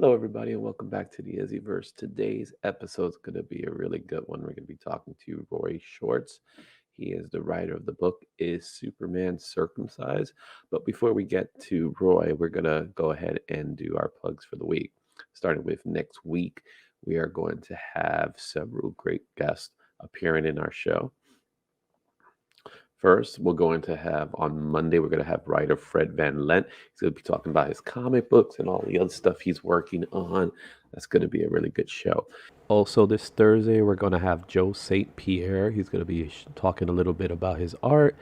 Hello, everybody, and welcome back to the IzzyVerse. Today's episode is going to be a really good one. We're going to be talking to Roy Schwartz. He is the writer of the book, Is Superman Circumcised? But before we get to Roy, we're going to go ahead and do our plugs for the week. Starting with next week, we are going to have several great guests appearing in our show. First, we're going to have on Monday, we're going to have writer Fred Van Lent. He's going to be talking about his comic books and all the other stuff he's working on. That's going to be a really good show. Also, this Thursday, we're going to have Joe St. Pierre. He's going to be talking a little bit about his art,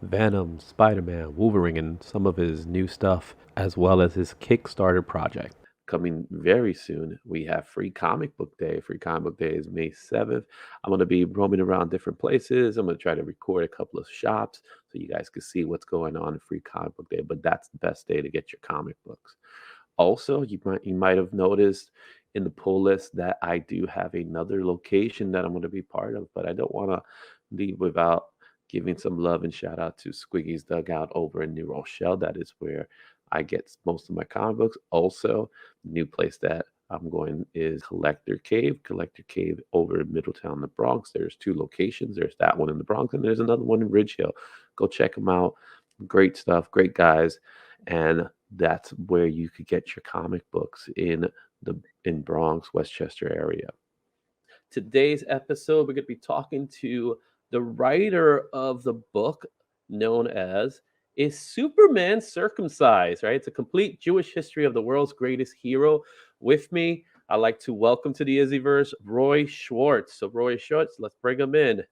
Venom, Spider-Man, Wolverine, and some of his new stuff, as well as his Kickstarter project. Coming very soon, we have Free Comic Book Day. Free Comic Book Day is May 7th. I'm going to be roaming around different places. I'm going to try to record a couple of shops so you guys can see what's going on in Free Comic Book Day. But that's the best day to get your comic books. Also, you might have noticed in the pull list that I do have another location that I'm going to be part of, but I don't want to leave without giving some love and shout out to Squiggy's Dugout over in New Rochelle. That is where I get most of my comic books. Also, the new place that I'm going is Collector Cave over in Middletown, the Bronx. There's two locations. There's that one in the Bronx, and there's another one in Ridge Hill. Go check them out. Great stuff, great guys, and that's where you could get your comic books in Bronx, Westchester area. Today's episode, we're going to be talking to the writer of the book known as Is Superman Circumcised, right? It's a complete Jewish history of the world's greatest hero. With me, I'd like to welcome to the IzzyVerse, Roy Schwartz. So Roy Schwartz, let's bring him in.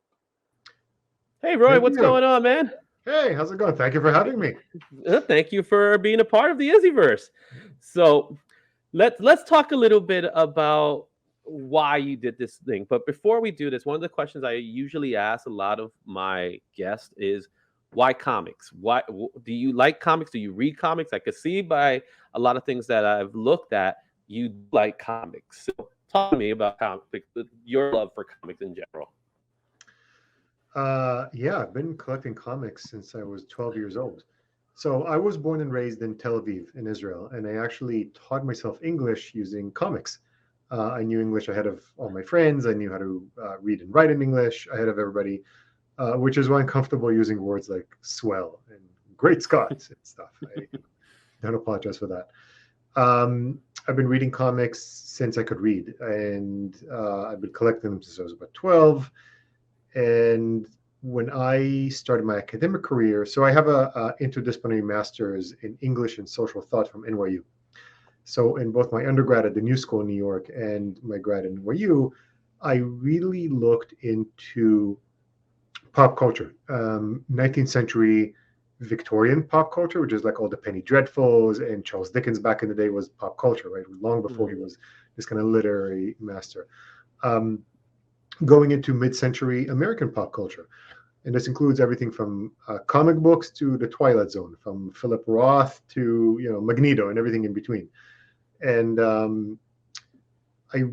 Hey, Roy, what's going on, man? Hey, how's it going? Thank you for having me. Thank you for being a part of the IzzyVerse. So let's talk a little bit about why you did this thing. But before we do this, one of the questions I usually ask a lot of my guests is, why comics? Why do you like comics? Do you read comics? I could see by a lot of things that I've looked at, you like comics. So talk to me about comics, your love for comics in general. Yeah, I've been collecting comics since I was 12 years old. So I was born and raised in Tel Aviv in Israel, and I actually taught myself English using comics. I knew English ahead of all my friends. I knew how to read and write in English ahead of everybody. Which is why I'm comfortable using words like swell and great Scott and stuff. I don't apologize for that. I've been reading comics since I could read, and I've been collecting them since I was about 12. And when I started my academic career, so I have a interdisciplinary master's in English and social thought from NYU. So in both my undergrad at the New School in New York and my grad at NYU, I really looked into pop culture, 19th century Victorian pop culture, which is like all the Penny Dreadfuls, and Charles Dickens back in the day was pop culture, right? Long before he was this kind of literary master. Going into mid-century American pop culture. And this includes everything from comic books to the Twilight Zone, from Philip Roth to Magneto and everything in between. And I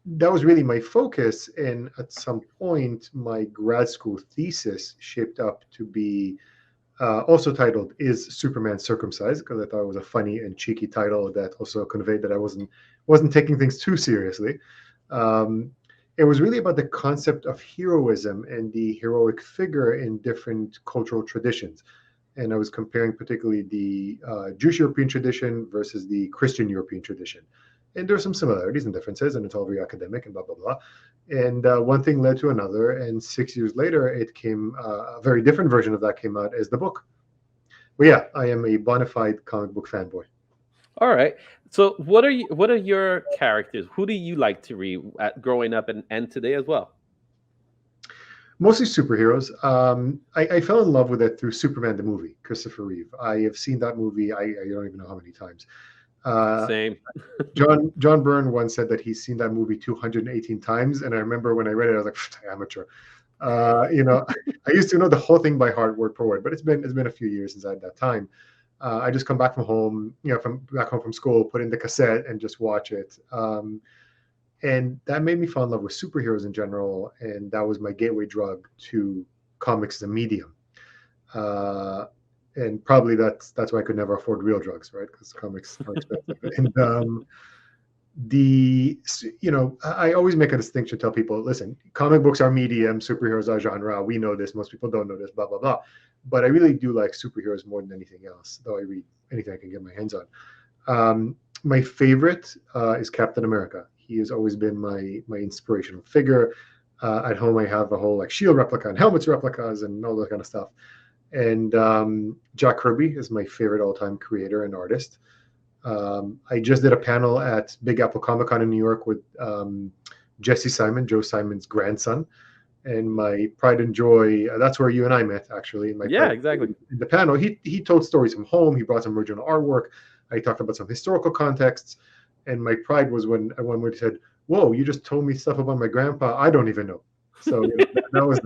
that was really my focus. And at some point, my grad school thesis shaped up to be also titled "Is Superman Circumcised?" because I thought it was a funny and cheeky title that also conveyed that I wasn't taking things too seriously. Um, it was really about the concept of heroism and the heroic figure in different cultural traditions. And I was comparing particularly the Jewish European tradition versus the Christian European tradition. And there are some similarities and differences, and it's all very academic and blah, blah, blah. And one thing led to another. And 6 years later, it came, a very different version of that came out as the book. But yeah, I am a bona fide comic book fanboy. All right. So what are your characters? Who do you like to read growing up and today as well? Mostly superheroes. I fell in love with it through Superman the movie, Christopher Reeve. I have seen that movie. I don't even know how many times. Uh, Same. John Byrne once said that he's seen that movie 218 times, and I remember when I read it, I was like, amateur. I used to know the whole thing by heart, word for word, but it's been a few years since I had that time. I just come back from home, from back home from school, put in the cassette, and just watch it. And that made me fall in love with superheroes in general, and that was my gateway drug to comics as a medium. Uh, and probably that's why I could never afford real drugs, right? Because comics are expensive. And I always make a distinction, tell people, listen, comic books are medium, superheroes are genre. We know this. Most people don't know this, blah, blah, blah. But I really do like superheroes more than anything else, though I read anything I can get my hands on. My favorite is Captain America. He has always been my inspirational figure. At home, I have a whole like shield replica and helmets replicas and all that kind of stuff. And Jack Kirby is my favorite all-time creator and artist. I just did a panel at Big Apple Comic Con in New York with Jesse Simon, Joe Simon's grandson. And my pride and joy, that's where you and I met, actually. My Yeah, exactly. in the panel, he told stories from home. He brought some original artwork. I talked about some historical contexts. And my pride was when he said, "Whoa, you just told me stuff about my grandpa I don't even know." So that was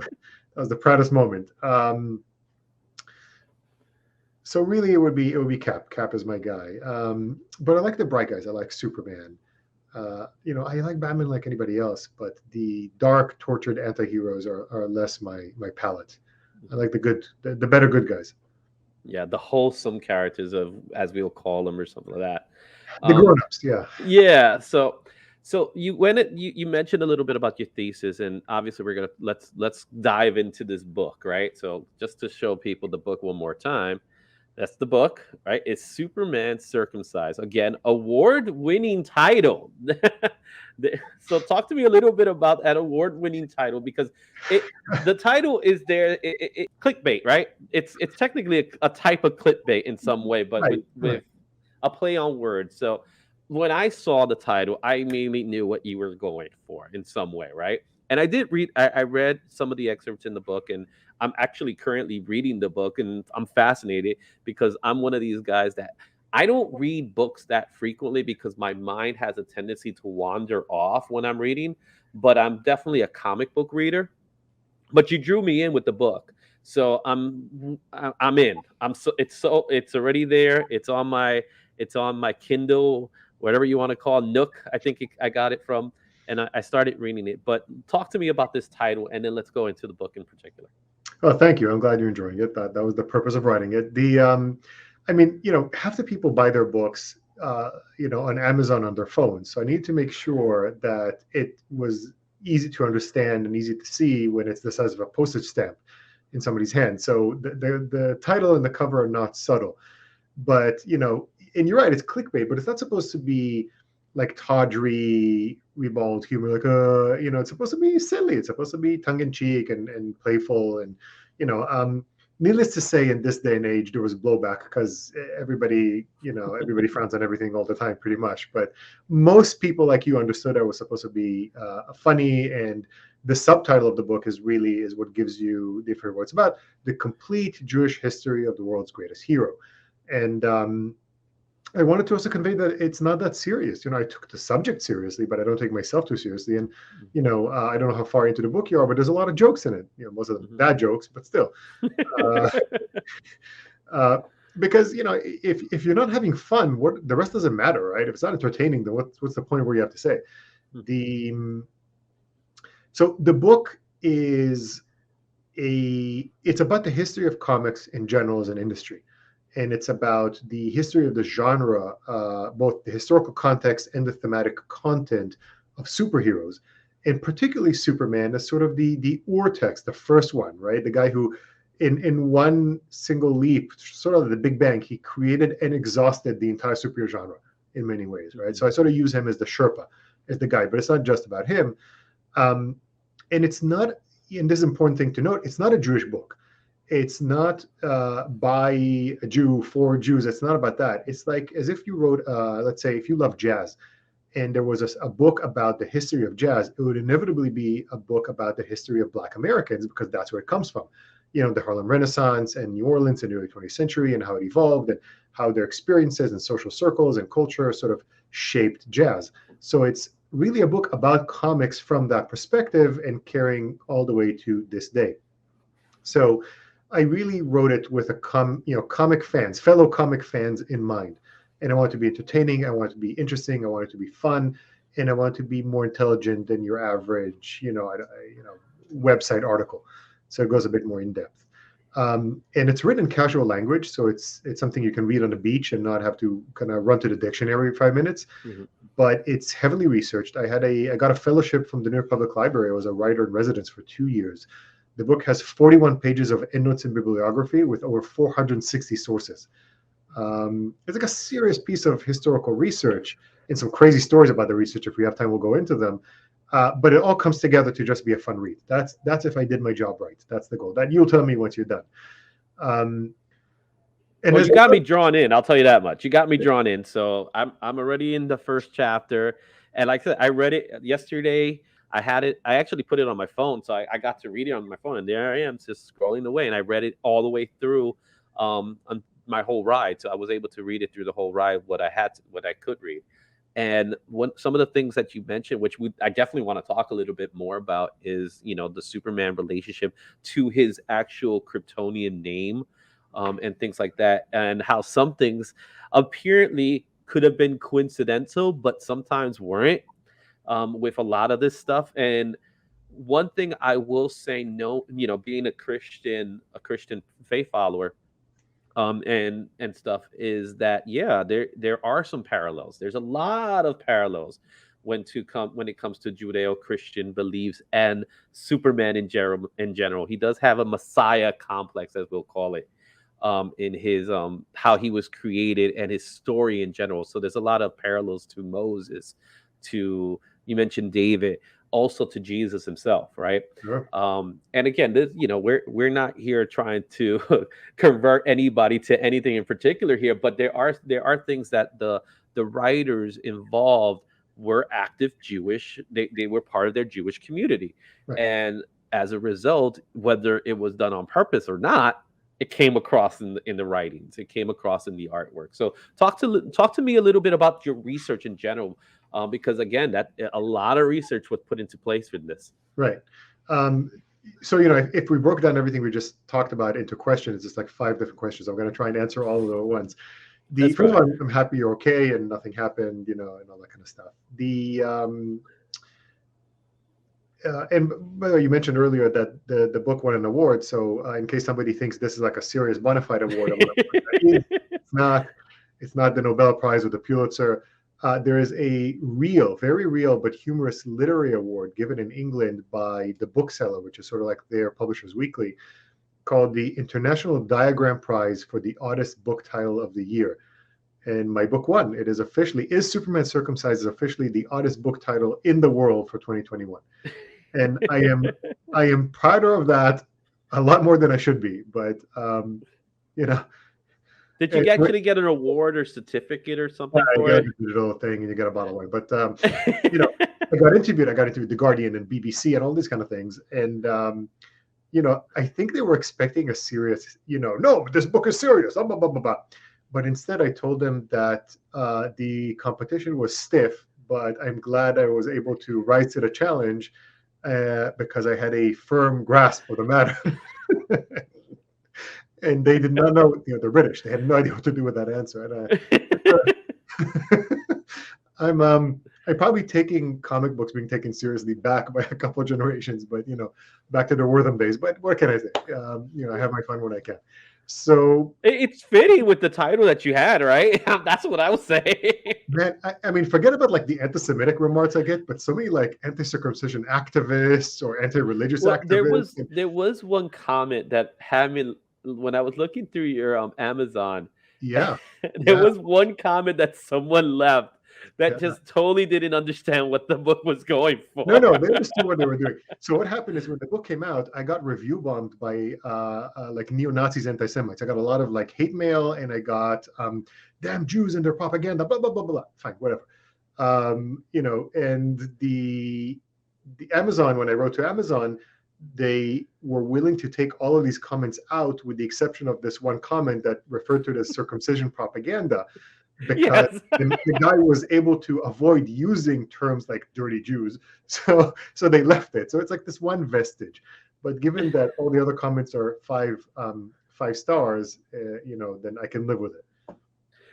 the proudest moment. So really, it would be Cap. Cap is my guy. But I like the bright guys. I like Superman. I like Batman like anybody else, but the dark, tortured anti-heroes are less my palette. I like the better good guys. Yeah, the wholesome characters of, as we'll call them, or something like that. The Um, grown-ups, yeah. yeah. So you mentioned a little bit about your thesis, and obviously we're gonna let's dive into this book, right? So just to show people the book one more time, that's the book, right? It's Superman Circumcised. Again, award-winning title. So talk to me a little bit about that award-winning title, because the title is there. Clickbait, right? It's technically a type of clickbait in some way, but Right, with right. a play on words. So when I saw the title, I immediately knew what you were going for in some way, right? And I did read. I read some of the excerpts in the book, and I'm actually currently reading the book, and I'm fascinated because I'm one of these guys that I don't read books that frequently because my mind has a tendency to wander off when I'm reading. But I'm definitely a comic book reader. But you drew me in with the book, so I'm in. It's already there. It's on my Kindle, whatever you want to call Nook. I think I got it from, and I started reading it. But talk to me about this title, and then let's go into the book in particular. Oh, thank you. I'm glad you're enjoying it. That was the purpose of writing it. I mean, half the people buy their books, on Amazon on their phones. So I need to make sure that it was easy to understand and easy to see when it's the size of a postage stamp in somebody's hand. So the title and the cover are not subtle, but and you're right, it's clickbait, but it's not supposed to be like tawdry, ribald humor. Like, it's supposed to be silly. It's supposed to be tongue in cheek and playful. And, needless to say, in this day and age, there was blowback because everybody frowns on everything all the time, pretty much. But most people like you understood I was supposed to be funny. And the subtitle of the book is what gives you the information. It's about the complete Jewish history of the world's greatest hero. And I wanted to also convey that it's not that serious. I took the subject seriously, but I don't take myself too seriously. And I don't know how far into the book you are, but there's a lot of jokes in it. Most of them bad jokes, but still. Uh, because if you're not having fun, what the rest doesn't matter, right? If it's not entertaining, then what's the point of what you have to say? Hmm. The so the book is it's about the history of comics in general as an industry, and it's about the history of the genre, both the historical context and the thematic content of superheroes, and particularly Superman as sort of the text, the first one, right? The guy who, in one single leap, sort of the Big Bang, he created and exhausted the entire superhero genre in many ways, right? So I sort of use him as the Sherpa, as the guy, but it's not just about him. Um, and it's not, and this is an important thing to note, it's not a Jewish book. It's not by a Jew for Jews. It's not about that. It's like as if you wrote, let's say, if you love jazz, and there was a book about the history of jazz, it would inevitably be a book about the history of Black Americans because that's where it comes from. You know, the Harlem Renaissance and New Orleans in the early 20th century and how it evolved and how their experiences and social circles and culture sort of shaped jazz. So it's really a book about comics from that perspective and carrying all the way to this day. So I really wrote it with comic fans, fellow comic fans in mind. And I want it to be entertaining. I want it to be interesting. I want it to be fun, and I want it to be more intelligent than your average, website article. So it goes a bit more in depth. And it's written in casual language, so it's something you can read on the beach and not have to kind of run to the dictionary every 5 minutes. Mm-hmm. But it's heavily researched. I got a fellowship from the New York Public Library. I was a writer in residence for 2 years. The book has 41 pages of endnotes and bibliography with over 460 sources. It's like a serious piece of historical research and some crazy stories about the research. If we have time, we'll go into them. But it all comes together to just be a fun read. That's if I did my job right. That's the goal. That you'll tell me once you're done. And well, you got me drawn in. I'll tell you that much. You got me drawn in. So I'm already in the first chapter, and like I said, I read it yesterday. I actually put it on my phone, so I got to read it on my phone, and there I am just scrolling away, and I read it all the way through on my whole ride. So I was able to read it through the whole ride, what I could read. And some of the things that you mentioned, which I definitely want to talk a little bit more about, is the Superman relationship to his actual Kryptonian name, and things like that, and how some things apparently could have been coincidental, but sometimes weren't. With a lot of this stuff. And one thing I will say, no, being a Christian faith follower, and stuff, is that there are some parallels. There's a lot of parallels when it comes to Judeo-Christian beliefs and Superman in general. He does have a Messiah complex, as we'll call it, in his how he was created and his story in general. So there's a lot of parallels to Moses, to, you mentioned David, also to Jesus himself, right? Sure. And again, this, we're not here trying to convert anybody to anything in particular here, but there are things that the writers involved were active Jewish. They were part of their Jewish community, Right. And as a result, whether it was done on purpose or not, it came across in the writings. It came across in the artwork. So talk to me a little bit about your research in general. Because again, that a lot of research was put into place with this. Right. So if we broke down everything we just talked about into questions, it's just like 5 different questions. I'm going to try and answer all of them at once. The first one, I'm happy you're okay and nothing happened, and all that kind of stuff. And by the way, you mentioned earlier that the book won an award. So in case somebody thinks this is like a serious bona fide award, it's not. It's not the Nobel Prize or the Pulitzer. There is a very real but humorous literary award given in England by the Bookseller, which is sort of like their Publishers Weekly, called the International Diagram Prize for the Oddest Book Title of the Year. And my book won. It is officially, Is Superman Circumcised is officially the oddest book title in the world for 2021. And I am prouder of that a lot more than I should be, but Did you actually get an award or certificate or something for it? You get a digital thing and you get a bottle of wine. But I got interviewed. I got interviewed The Guardian and BBC and all these kind of things. And I think they were expecting a serious, no, this book is serious. Blah, blah, blah, blah, blah. But instead, I told them that the competition was stiff, but I'm glad I was able to rise to the challenge because I had a firm grasp of the matter. And they did not know, they're British. They had no idea what to do with that answer. And I'm I'm probably taking comic books being taken seriously back by a couple of generations, but back to the Wortham days. But what can I say? I have my fun when I can. So, It's fitting with the title that you had, right? That's what I would say. man, I mean, forget about like the anti-Semitic remarks I get, but so many like anti-circumcision activists or anti-religious Well, there activists. was there was one comment that had me when I was looking through your Amazon. Yeah, There yeah, was one comment that someone left that yeah. just totally didn't understand what the book was going No, for. no, they understood what they were doing. So what happened is when the book came out, I got review bombed by like neo-Nazis, anti-Semites. I got a lot of like hate mail, and I got damn Jews and their propaganda, blah blah blah blah. Fine, whatever. And the Amazon, when I wrote to Amazon, they were willing to take all of these comments out, with the exception of this one comment that referred to it as circumcision propaganda, because Yes. the guy was able to avoid using terms like dirty Jews. So they left it. So it's like this one vestige. But given that all the other comments are five stars, then I can live with it.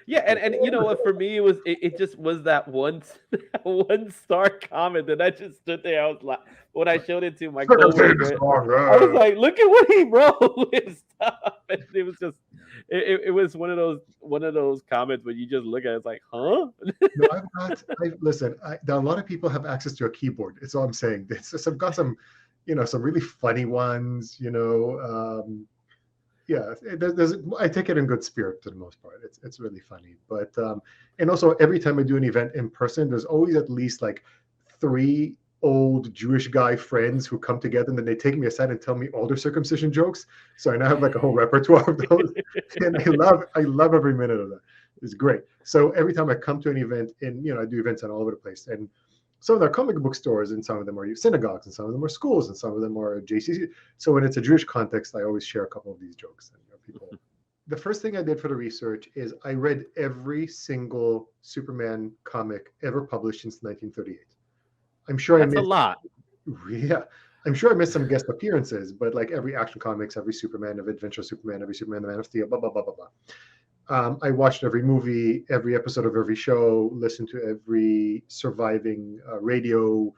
Yeah, and you know what? For me, it just was that one that one star comment that I just stood there. I was like, when I showed it to my Circumcision is coworker, wrong. I was like, look at what he wrote and stuff. And it was just, it was one of those comments where you just look at it, it's like, huh? No, listen, a lot of people have access to a keyboard. It's all I'm saying. I've got some really funny ones, yeah, I take it in good spirit for the most part. It's really funny, but and also every time I do an event in person, there's always at least like 3 old Jewish guy friends who come together, and then they take me aside and tell me all their circumcision jokes. So I now have like a whole repertoire of those, and I love every minute of that. It's great. So every time I come to an event, and I do events all over the place, and some of them are comic book stores, and some of them are synagogues, and some of them are schools, and some of them are JCC. So when it's a Jewish context, I always share a couple of these jokes. And people. The first thing I did for the research is I read every single Superman comic ever published since 1938. I'm sure That's a lot. yeah, I'm sure I missed some guest appearances, but like every Action Comics, every Superman, every Adventure Superman, every Superman, the Man of Steel, blah blah blah blah blah. I watched every movie, every episode of every show, listened to every surviving radio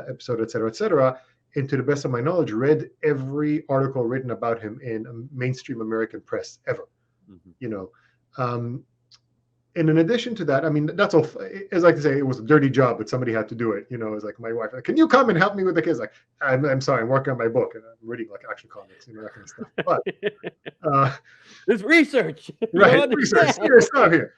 episode, et cetera, and to the best of my knowledge, read every article written about him in mainstream American press ever. And in addition to that, I mean, that's all. As like to say, it was a dirty job, but somebody had to do it. It's like my wife, like, can you come and help me with the kids? Like, I'm sorry, I'm working on my book and I'm reading like Action Comics, that kind of stuff. But it's research, right? Research, serious stuff here.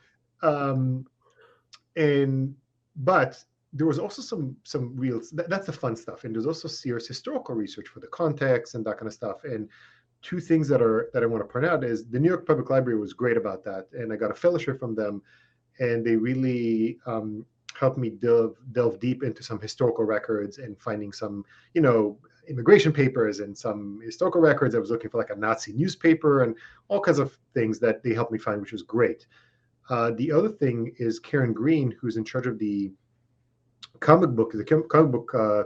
But there was also some real. That's the fun stuff, and there's also serious historical research for the context and that kind of stuff. And 2 things that I want to point out is the New York Public Library was great about that, and I got a fellowship from them, and they really helped me delve deep into some historical records and finding some immigration papers and some historical records. I was looking for like a Nazi newspaper and all kinds of things that they helped me find, which was great. The other thing is Karen Green, who's in charge of the comic book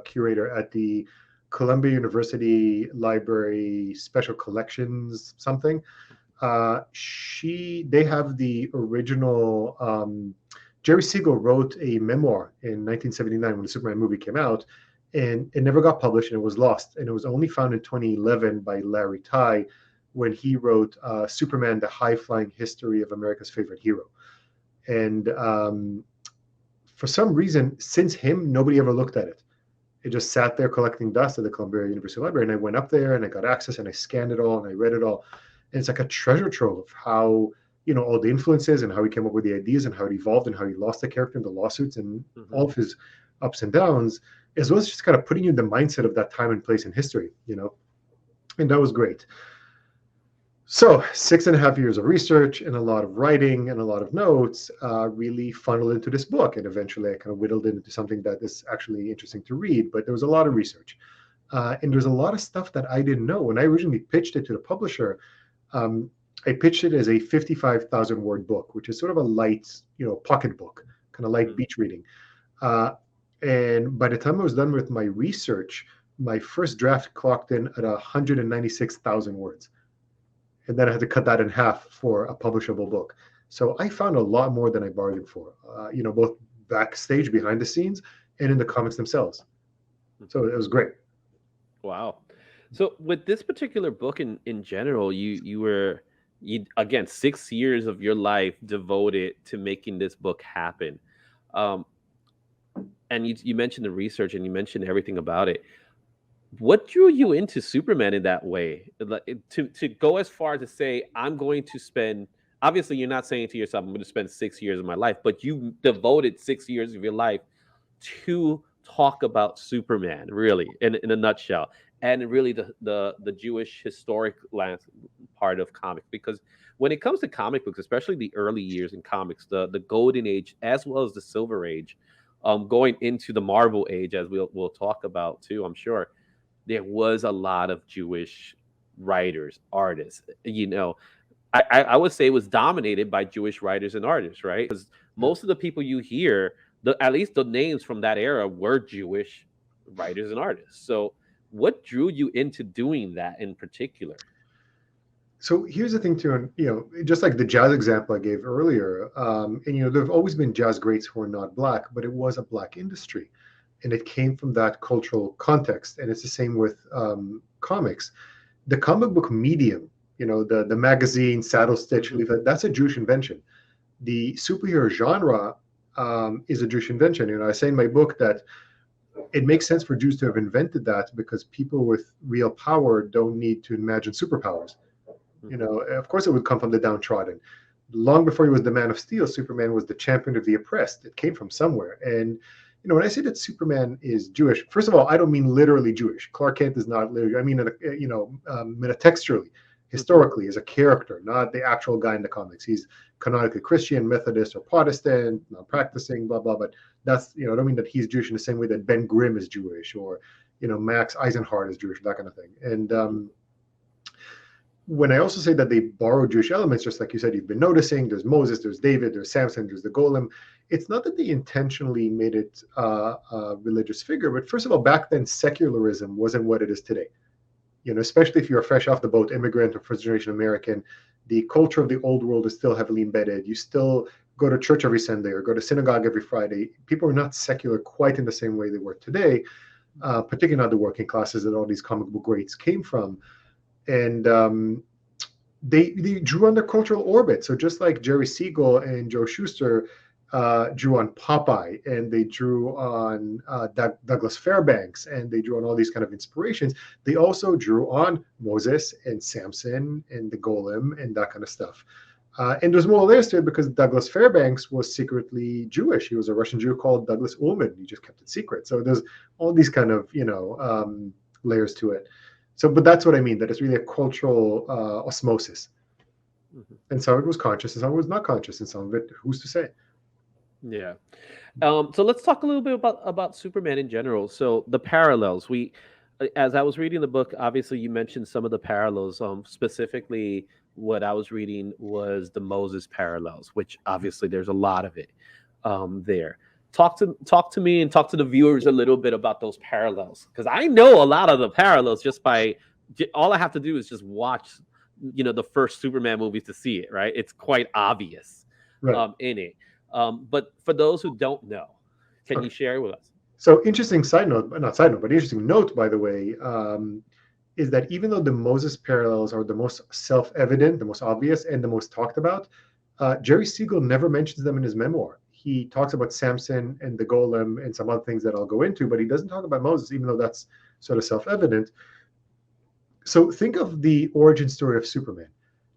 curator at the Columbia University Library Special Collections something. They have the original. Jerry Siegel wrote a memoir in 1979 when the Superman movie came out, and it never got published, and it was lost. And it was only found in 2011 by Larry Ty when he wrote Superman: The High-Flying History of America's Favorite Hero. And for some reason, since him, nobody ever looked at it. It just sat there collecting dust at the Columbia University Library. And I went up there and I got access and I scanned it all and I read it all. And it's like a treasure trove of how, all the influences and how he came up with the ideas and how it evolved and how he lost the character in the lawsuits and all of his ups and downs, as well as just kind of putting you in the mindset of that time and place in history, and that was great. So 6.5 years of research and a lot of writing and a lot of notes really funneled into this book. And eventually I kind of whittled it into something that is actually interesting to read, but there was a lot of research. And there's a lot of stuff that I didn't know. When I originally pitched it to the publisher, I pitched it as a 55,000 word book, which is sort of a light, pocket book, kind of light beach reading. And by the time I was done with my research, my first draft clocked in at 196,000 words. And then I had to cut that in half for a publishable book. So I found a lot more than I bargained for, both backstage, behind the scenes, and in the comics themselves. So it was great. Wow. So with this particular book in general, you were you again 6 years of your life devoted to making this book happen. Um, and you mentioned the research and you mentioned everything about it. What drew you into Superman in that way? Like, to go as far to say, I'm going to spend, obviously you're not saying to yourself, I'm going to spend 6 years of my life, but you devoted 6 years of your life to talk about Superman, really, in a nutshell, and really the Jewish historic part of comics. Because when it comes to comic books, especially the early years in comics, the golden age as well as the silver age, going into the Marvel age, as we'll talk about too, I'm sure there was a lot of Jewish writers, artists. I would say it was dominated by Jewish writers and artists, right? Because Yeah. most of the people you hear, at least the names from that era, were Jewish writers and artists. So, what drew you into doing that in particular? So here's the thing too, and just like the jazz example I gave earlier, and there've always been jazz greats who are not black, but it was a black industry, and it came from that cultural context. And it's the same with comics. The comic book medium, the magazine, saddle stitch, Mhm. that's a Jewish invention. The superhero genre is a Jewish invention. I say in my book that it makes sense for Jews to have invented that because people with real power don't need to imagine superpowers. Mhm. Of course, it would come from the downtrodden. Long before he was the Man of Steel, Superman was the champion of the oppressed. It came from somewhere. And when I say that Superman is Jewish, first of all, I don't mean literally Jewish. Clark Kent is not literally. I mean, metatextually, Mhm. historically, as a character, not the actual guy in the comics. He's canonically Christian, Methodist, or Protestant, not practicing, blah blah. But that's I don't mean that he's Jewish in the same way that Ben Grimm is Jewish, or Max Eisenhardt is Jewish, that kind of thing. And Mhm. when I also say that they borrow Jewish elements, just like you said, you've been noticing, there's Moses, there's David, there's Samson, there's the Golem. It's not that they intentionally made it a religious figure, but first of all, back then, secularism wasn't what it is today. Especially if you're fresh off the boat, immigrant or first generation American, the culture of the old world is still heavily embedded. You still go to church every Sunday or go to synagogue every Friday. People are not secular quite in the same way they were today, particularly not the working classes that all these comic book greats came from. And they drew on their cultural orbit. So just like Jerry Siegel and Joe Shuster drew on Popeye, and they drew on Douglas Fairbanks, and they drew on all these kind of inspirations, they also drew on Moses and Samson and the Golem and that kind of stuff. And there's more layers to it because Douglas Fairbanks was secretly Jewish. He was a Russian Jew called Douglas Ullman. He just kept it secret. So there's all these kind of layers to it. So, but that's what I mean, that it's really a cultural osmosis. Mhm. And some of it was conscious and some of it was not conscious, and some of it, who's to say? Yeah. So let's talk a little bit about Superman in general. So the parallels. As I was reading the book, obviously you mentioned some of the parallels. Specifically, what I was reading was the Moses parallels, which obviously there's a lot of it there. Talk to me and talk to the viewers a little bit about those parallels, because I know a lot of the parallels just by all I have to do is just watch, the first Superman movies to see it. Right? It's quite obvious Right. in it. But for those who don't know, can you Okay. share with us? So interesting side note, not side note, but interesting note, by the way, is that even though the Moses parallels are the most self-evident, the most obvious, and the most talked about, Jerry Siegel never mentions them in his memoir. He talks about Samson and the Golem and some other things that I'll go into, but he doesn't talk about Moses, even though that's sort of self-evident. So think of the origin story of Superman.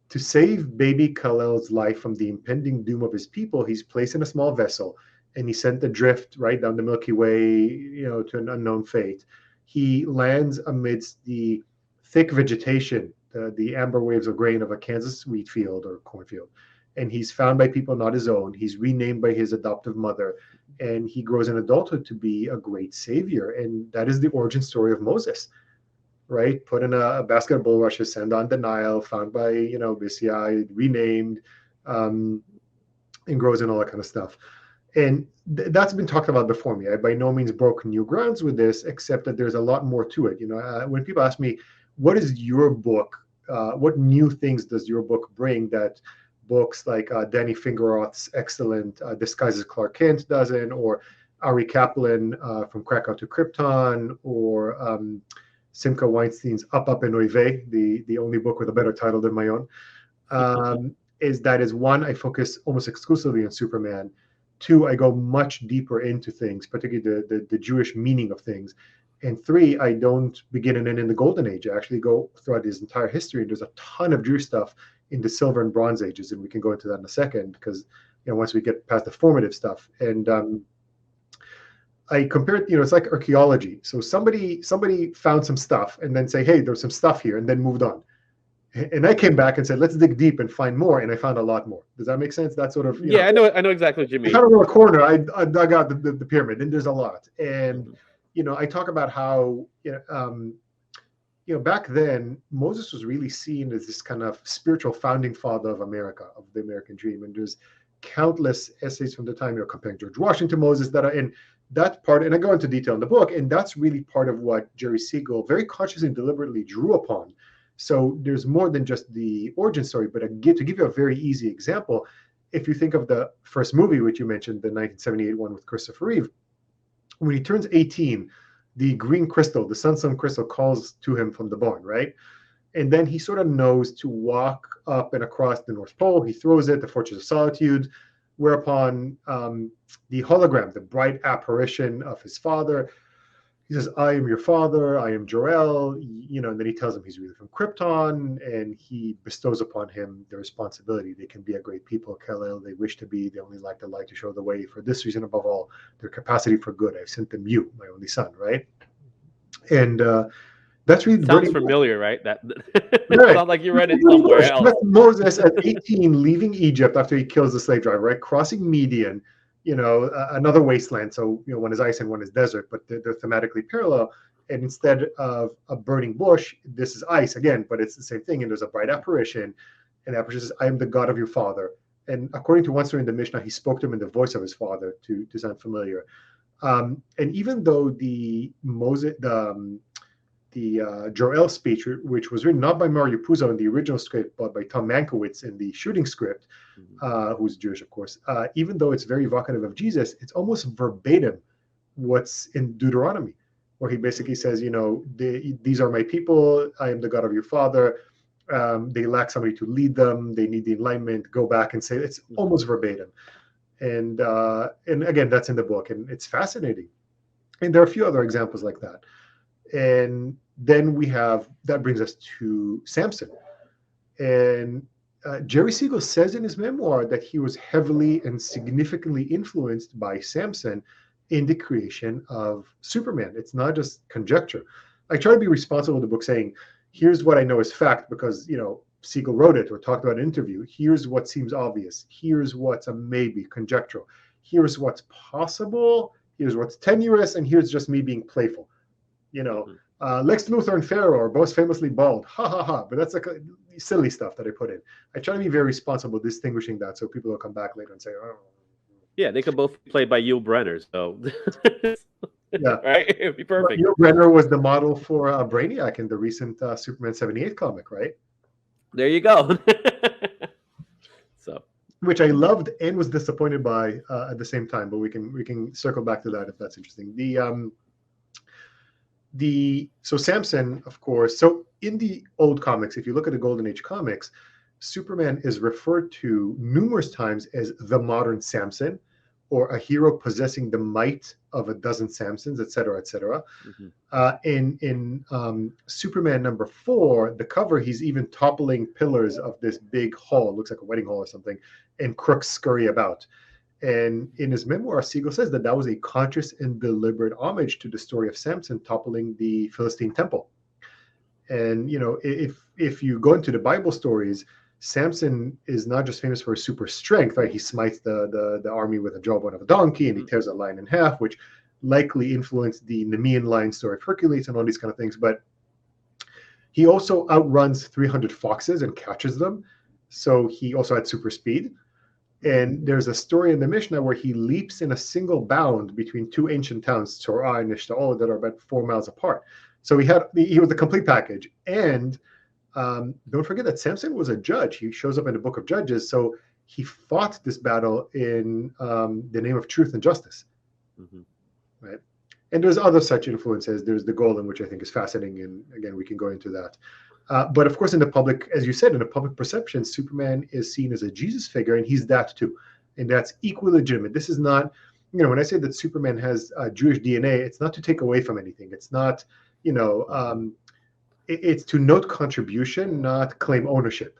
To save baby Kal-El's life from the impending doom of his people, he's placed in a small vessel and he's sent adrift right down the Milky Way, to an unknown fate. He lands amidst the thick vegetation, the amber waves of grain of a Kansas wheat field or cornfield. And he's found by people not his own. He's renamed by his adoptive mother. And he grows in adulthood to be a great savior. And that is the origin story of Moses, right? Put in a basket of bulrushes, sent on the Nile, found by, Bissi, renamed, um, and grows and all that kind of stuff. And that's been talked about before me. I by no means broke new grounds with this, except that there's a lot more to it. When people ask me, what is your book? What new things does your book bring that books like Danny Fingeroth's excellent Disguised as Clark Kent dozen, or Ari Kaplan from Krakow to Krypton, or Simca Weinstein's Up and Oive, the only book with a better title than my own. Is one, I focus almost exclusively on Superman. Two, I go much deeper into things, particularly the Jewish meaning of things. And three, I don't begin and end in the Golden Age. I actually go throughout his entire history, and there's a ton of Jewish stuff in the Silver and Bronze Ages, and we can go into that in a second, because once we get past the formative stuff. And I compare it, it's like archaeology. So somebody found some stuff and then say, hey, there's some stuff here, and then moved on. And I came back and said, let's dig deep and find more, and I found a lot more. Does that make sense? That sort of I know exactly what you mean. I found a corner, I dug out the pyramid, and there's a lot. And I talk about how back then Moses was really seen as this kind of spiritual founding father of America, of the American dream. And there's countless essays from the time, comparing George Washington to Moses, that are in that part, and I go into detail in the book, and that's really part of what Jerry Siegel very consciously and deliberately drew upon. So there's more than just the origin story, but to give you a very easy example, if you think of the first movie, which you mentioned, the 1978 one with Christopher Reeve, when he turns 18, the green crystal, the sun crystal, calls to him from the barn, right? And then he sort of knows to walk up and across the North Pole. He throws it, the Fortress of Solitude, whereupon the hologram, the bright apparition of his father, he says, I am your father, I am Jor-El, and then he tells him he's really from Krypton, and he bestows upon him the responsibility. They can be a great people, Kal-El, they wish to be, they only like the light to show the way. For this reason, above all, their capacity for good, I've sent them you, my only son, right? And that's really sounds familiar, right? That right. sounds like you read it somewhere else. Moses at 18 leaving Egypt after he kills the slave driver, right? Crossing Midian, another wasteland. So, one is ice and one is desert, but they're thematically parallel. And instead of a burning bush, this is ice again, but it's the same thing. And there's a bright apparition, and the apparition says, I am the God of your father. And according to one story in the Mishnah, he spoke to him in the voice of his father, to sound familiar. And even though the Jor-El speech, which was written not by Mario Puzo in the original script, but by Tom Mankiewicz in the shooting script, who's Jewish, of course, even though it's very evocative of Jesus, it's almost verbatim what's in Deuteronomy, where he basically says, these are my people, I am the God of your father, they lack somebody to lead them, they need the enlightenment, go back and say, it's almost verbatim. And again, that's in the book, and it's fascinating. And there are a few other examples like that. And then that brings us to Samson. And Jerry Siegel says in his memoir that he was heavily and significantly influenced by Samson in the creation of Superman. It's not just conjecture. I try to be responsible with the book, saying, here's what I know is fact, because, Siegel wrote it or talked about an interview. Here's what seems obvious. Here's what's a maybe, conjectural. Here's what's possible. Here's what's tenuous. And here's just me being playful. Lex Luthor and Pharaoh are both famously bald. Ha ha ha. But that's like silly stuff that I put in. I try to be very responsible distinguishing that, so people will come back later and say, oh. Yeah, they could both be played by Yul Brynner. So, yeah, right? It'd be perfect. Yul Brynner was the model for Brainiac in the recent Superman 78 comic, right? There you go. So, which I loved and was disappointed by at the same time. But we can circle back to that if that's interesting. So Samson, of course. So in the old comics, if you look at the Golden Age comics, Superman is referred to numerous times as the modern Samson, or a hero possessing the might of a dozen Samsons, et cetera, et cetera. In Superman #4, the cover, he's even toppling pillars of this big hall, looks like a wedding hall or something, and crooks scurry about. And in his memoir, Siegel says that was a conscious and deliberate homage to the story of Samson toppling the Philistine temple. And, if you go into the Bible stories, Samson is not just famous for his super strength, right? He smites the army with a jawbone of a donkey, and he tears a lion in half, which likely influenced the Nemean lion story of Hercules and all these kind of things. But he also outruns 300 foxes and catches them. So he also had super speed. And there's a story in the Mishnah where he leaps in a single bound between two ancient towns, Torah and Nishta'ol, that are about 4 miles apart. So he was the complete package. And Don't forget that Samson was a judge. He shows up in the book of Judges. So he fought this battle in the name of truth and justice, Hmm. right? And there's other such influences. There's the Golem, which I think is fascinating. And again, we can go into that. But of course, in the public, as you said, in the public perception, Superman is seen as a Jesus figure, and he's that too. And that's equally legitimate. This is not, when I say that Superman has Jewish DNA, it's not to take away from anything. It's not, it's to note contribution, not claim ownership.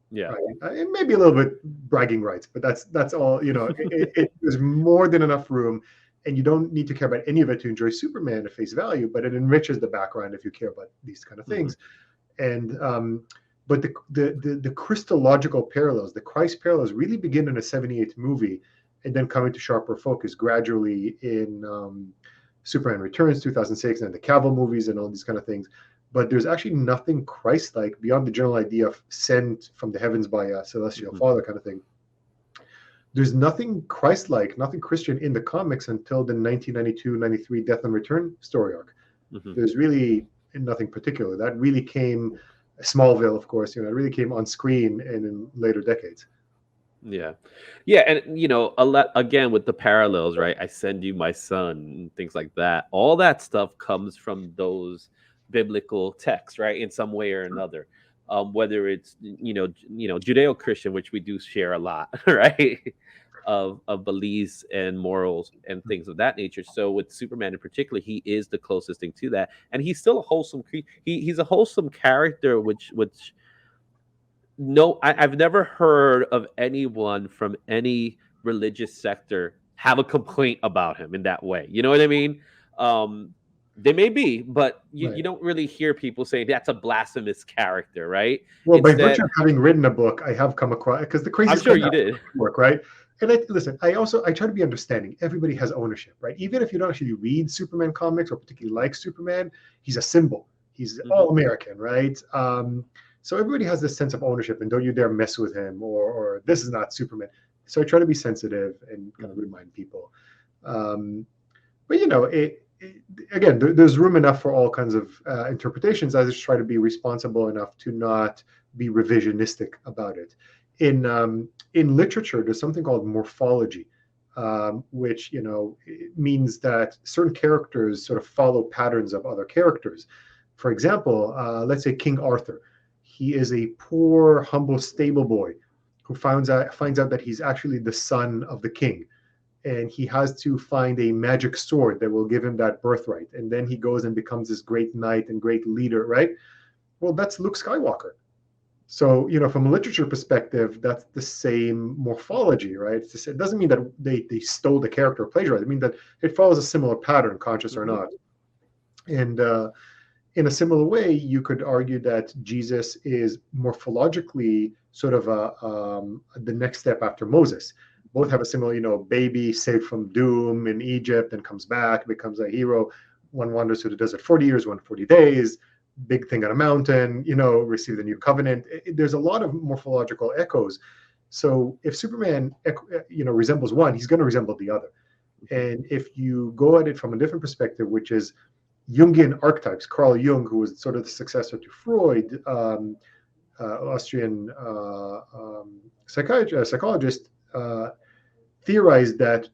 Yeah. Right? It may be a little bit bragging rights, but that's all. There's more than enough room, and you don't need to care about any of it to enjoy Superman at face value. But it enriches the background if you care about these kind of things. And but the Christological parallels, the Christ parallels, really begin in a '78 movie, and then come into sharper focus gradually in Superman Returns 2006, and the Cavill movies and all these kind of things. But there's actually nothing Christ-like beyond the general idea of sent from the heavens by a celestial father kind of thing. There's nothing Christ-like, nothing Christian in the comics until the 1992-93 Death and Return story arc. There's really nothing particular. That really came, Smallville, of course, it really came on screen and in later decades. Yeah. And a lot again with the parallels, right? I send you my son and things like that. All that stuff comes from those biblical texts, right? In some way or another. Whether it's Judeo-Christian, which we do share a lot, right? Of beliefs and morals and things of that nature. So with Superman in particular, he is the closest thing to that, and he's still a wholesome he's a wholesome character, which no, I've never heard of anyone from any religious sector have a complaint about him in that way. You know what I mean? They may be, but you don't really hear people say that's a blasphemous character, right? Well, by Instead, virtue of having written a book, I have come across, because the crazy I'm sure you did work, right? And listen, I try to be understanding. Everybody has ownership, right? Even if you don't actually read Superman comics or particularly like Superman, he's a symbol. He's all American, right? So everybody has this sense of ownership, and don't you dare mess with him, or this is not Superman. So I try to be sensitive and kind of remind people. But again, there's room enough for all kinds of interpretations. I just try to be responsible enough to not be revisionistic about it. In literature, there's something called morphology, which it means that certain characters sort of follow patterns of other characters. For example, let's say King Arthur. He is a poor, humble stable boy who finds out that he's actually the son of the king. And he has to find a magic sword that will give him that birthright. And then he goes and becomes this great knight and great leader, right? Well, that's Luke Skywalker. So, from a literature perspective, that's the same morphology, right? It doesn't mean that they stole the character or plagiarized. I mean that it follows a similar pattern, conscious or not. And in a similar way, you could argue that Jesus is morphologically sort of the next step after Moses. Both have a similar, baby saved from doom in Egypt and comes back, becomes a hero. One wanders through the desert 40 years, 140 days, big thing on a mountain, receive the new covenant. There's a lot of morphological echoes. So if Superman, resembles one, he's going to resemble the other. And if you go at it from a different perspective, which is Jungian archetypes, Carl Jung, who was sort of the successor to Freud, Austrian psychologist, theorized that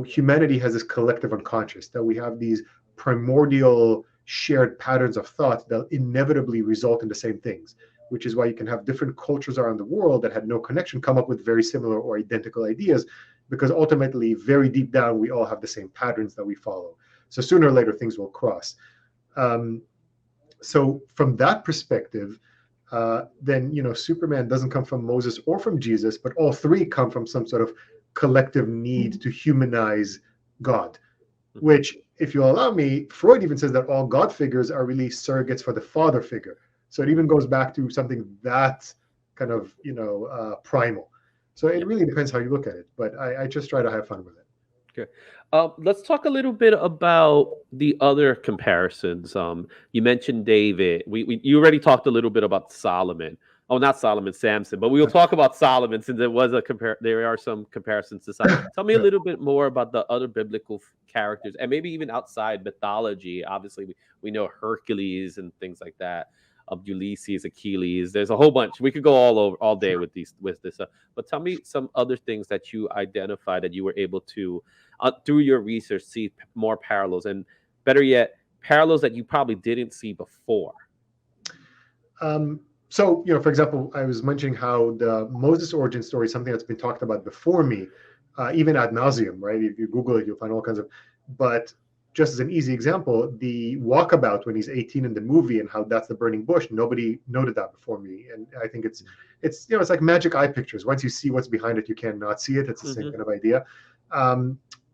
humanity has this collective unconscious, that we have these primordial shared patterns of thought that inevitably result in the same things, which is why you can have different cultures around the world that had no connection come up with very similar or identical ideas, because ultimately, very deep down, we all have the same patterns that we follow. So sooner or later, things will cross. So from that perspective, then Superman doesn't come from Moses or from Jesus, but all three come from some sort of collective need to humanize God, which, if you allow me, Freud even says that all God figures are really surrogates for the father figure. So it even goes back to something that kind of, primal. So it really depends how you look at it, but I just try to have fun with it. Okay. Let's talk a little bit about the other comparisons. You mentioned David. You already talked a little bit about Solomon. Oh, not Solomon, Samson. But we will talk about Solomon since there was there are some comparisons to Solomon. Tell me a little bit more about the other biblical characters, and maybe even outside mythology. Obviously, we know Hercules and things like that. of Ulysses, Achilles. There's a whole bunch. We could go all day Sure. with this. But tell me some other things that you identified that you were able to, through your research, see more parallels, and better yet, parallels that you probably didn't see before. So, for example, I was mentioning how the Moses origin story is something that's been talked about before me, even ad nauseum, right? If you Google it, you'll find all kinds of. But just as an easy example, the walkabout when he's 18 in the movie and how that's the burning bush, nobody noted that before me, and I think it's like magic eye pictures. Once you see what's behind it, you can't not see it. It's the same Mm-hmm. kind of idea.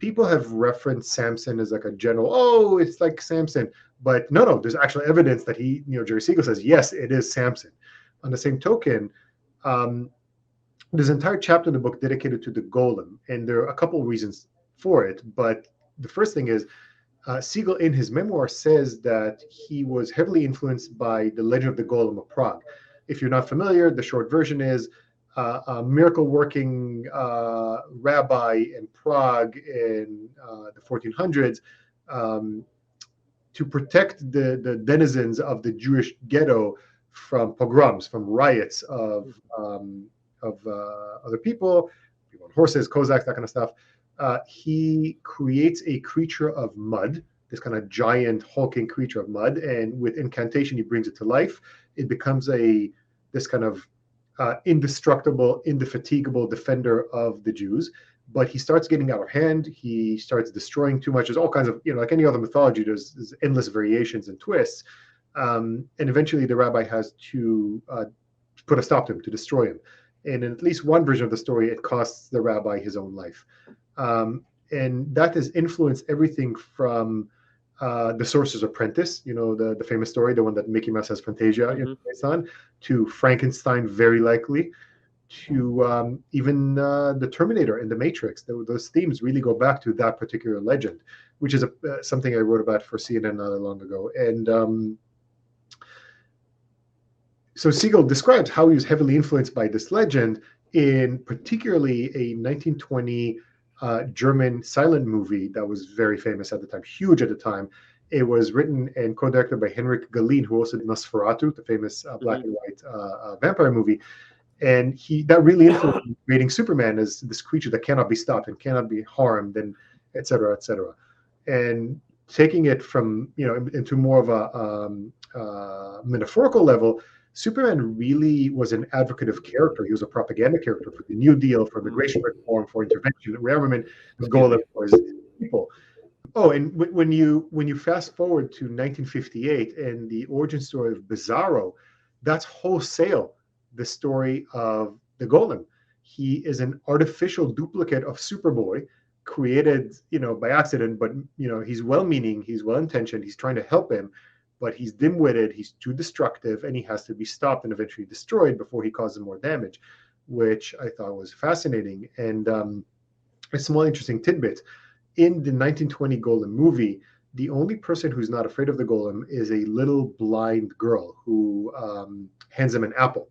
People have referenced Samson as like a general. Oh, it's like Samson, but no, there's actual evidence that Jerry Siegel says yes, it is Samson. On the same token, um, there's an entire chapter in the book dedicated to the golem, and there are a couple of reasons for it. But the first thing is, Siegel in his memoir says that he was heavily influenced by the legend of the golem of Prague. If you're not familiar, the short version is a miracle working rabbi in Prague in the 1400s, to protect the denizens of the Jewish ghetto from pogroms, from riots of other people on horses, Cossacks, that kind of stuff. He creates a creature of mud, this kind of giant hulking creature of mud, and with incantation he brings it to life. It becomes this kind of indestructible, indefatigable defender of the Jews. But he starts getting out of hand. He starts destroying too much. There's all kinds of, like any other mythology, there's endless variations and twists. And eventually the rabbi has to put a stop to him, to destroy him. And in at least one version of the story, it costs the rabbi his own life. And that has influenced everything from The Sorcerer's Apprentice, the famous story, the one that Mickey Mouse has Fantasia based on, to Frankenstein, very likely, to even the Terminator and the Matrix. Those themes really go back to that particular legend, which is something I wrote about for CNN not that long ago. And so Siegel describes how he was heavily influenced by this legend in particularly a 1920 German silent movie that was very famous at the time, huge at the time. It was written and co-directed by Henrik Galeen, who also did Nosferatu, the famous black and white vampire movie. And that really influenced creating Superman as this creature that cannot be stopped and cannot be harmed, and et cetera, et cetera. And taking it from, into more of a metaphorical level, Superman really was an advocate of character. He was a propaganda character for the New Deal, for immigration reform, for intervention, rearmament, the goal of his people. Oh, and when you fast forward to 1958 and the origin story of Bizarro, that's wholesale the story of the Golem. He is an artificial duplicate of Superboy, created, by accident, but he's well-meaning, he's well-intentioned, he's trying to help him, but he's dim-witted, he's too destructive, and he has to be stopped and eventually destroyed before he causes more damage, which I thought was fascinating. And a small interesting tidbit: in the 1920 Golem movie, the only person who's not afraid of the Golem is a little blind girl who hands him an apple.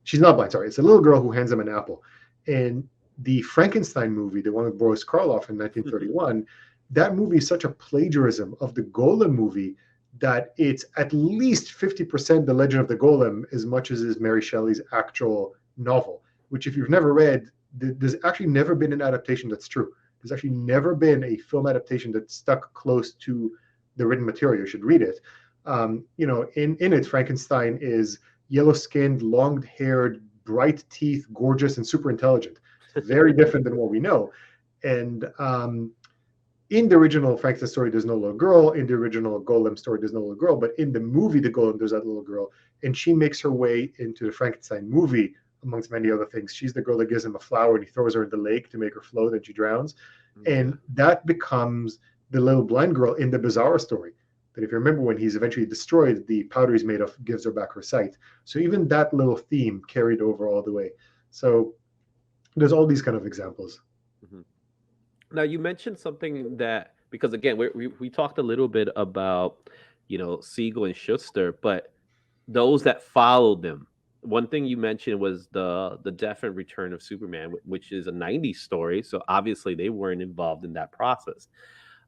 She's not blind, sorry. It's a little girl who hands him an apple. And the Frankenstein movie, the one with Boris Karloff in 1931, that movie is such a plagiarism of the Golem movie that it's at least 50% The Legend of the Golem as much as is Mary Shelley's actual novel, which if you've never read, there's actually never been an adaptation that's true. There's actually never been a film adaptation that stuck close to the written material. You should read it. In it, Frankenstein is yellow-skinned, long-haired, bright teeth, gorgeous, and super intelligent. Very different than what we know. And in the original Frankenstein story, there's no little girl. In the original Golem story, there's no little girl. But in the movie, The Golem, there's that little girl. And she makes her way into the Frankenstein movie, amongst many other things. She's the girl that gives him a flower and he throws her in the lake to make her float and she drowns. And that becomes the little blind girl in the Bizarro story. That if you remember, when he's eventually destroyed, the powder he's made of gives her back her sight. So even that little theme carried over all the way. So there's all these kind of examples. Now, you mentioned something that, because again, we talked a little bit about, Siegel and Schuster, but those that followed them. One thing you mentioned was the death and return of Superman, which is a 90s story. So obviously they weren't involved in that process.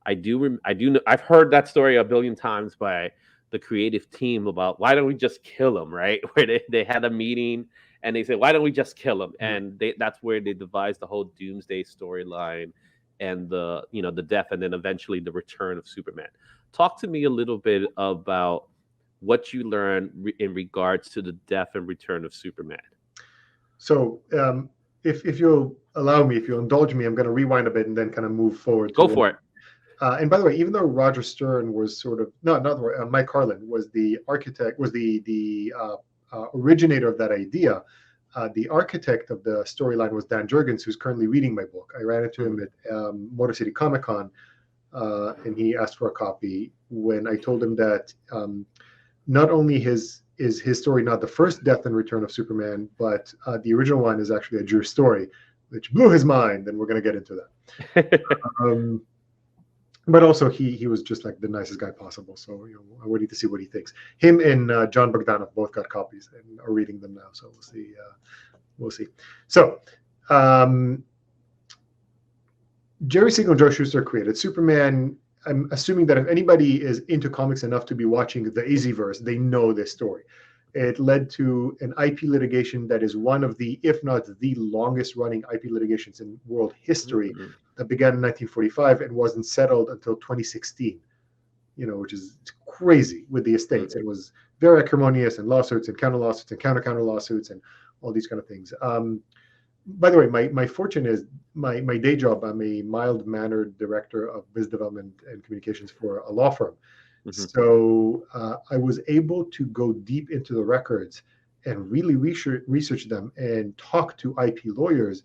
I've heard that story a billion times by the creative team about why don't we just kill him, right? Where they had a meeting and they said, why don't we just kill him? And that's where they devised the whole Doomsday storyline and the death and then eventually the return of Superman. Talk to me a little bit about what you learned in regards to the death and return of Superman. So, if you'll allow me, if you'll indulge me, I'm going to rewind a bit and then kind of move forward. Go for it. And by the way, even though Roger Stern was sort of not Mike Carlin was the architect, was the originator of that idea. The architect of the storyline was Dan Jurgens, who's currently reading my book. I ran into him at Motor City Comic Con, and he asked for a copy. When I told him that not only is his story not the first death and return of Superman, but the original one is actually a Jewish story, which blew his mind, and we're going to get into that. But also he was just like the nicest guy possible. So I'm waiting to see what he thinks. Him and John Bogdanov both got copies and are reading them now. So we'll see. We'll see. So Jerry Siegel and Joe Shuster created Superman. I'm assuming that if anybody is into comics enough to be watching the IzzyVerse, they know this story. It led to an IP litigation that is one of the, if not the longest running IP litigations in world history, that began in 1945 and wasn't settled until 2016, which is crazy with the estates. It was very acrimonious, and lawsuits and counter lawsuits and counter lawsuits and all these kind of things. By the way, my fortune is my day job. I'm a mild-mannered director of business development and communications for a law firm. So I was able to go deep into the records and really research them and talk to IP lawyers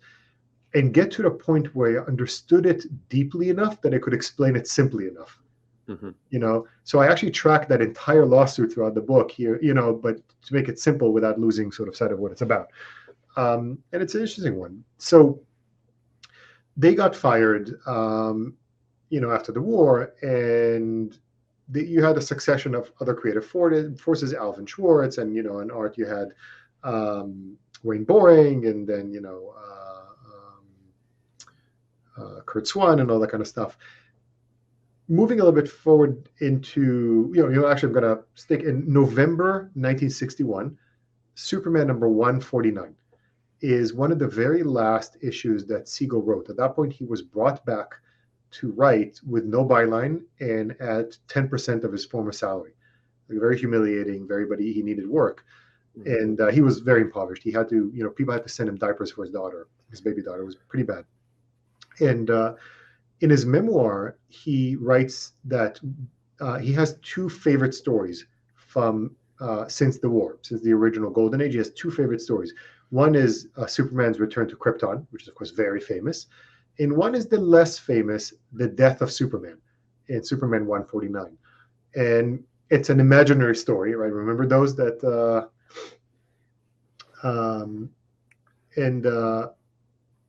and get to the point where I understood it deeply enough that I could explain it simply enough. So I actually tracked that entire lawsuit throughout the book here, but to make it simple without losing sort of sight of what it's about. And it's an interesting one. So they got fired, after the war, and you had a succession of other creative forces, Alvin Schwartz, and in art you had Wayne Boring, and then Kurt Swan, and all that kind of stuff. Moving a little bit forward into actually I'm going to stick in November 1961. Superman number 149 is one of the very last issues that Siegel wrote. At that point, he was brought back to write with no byline and at 10% of his former salary. Very humiliating, but he needed work. And he was very impoverished. He had to, people had to send him diapers for his baby daughter. It was pretty bad. And in his memoir, he writes that he has two favorite stories from since the war, since the original Golden Age. He has two favorite stories. One is Superman's return to Krypton, which is, of course, very famous. And one is the less famous, The Death of Superman, in Superman 149. And it's an imaginary story, right? Remember those that...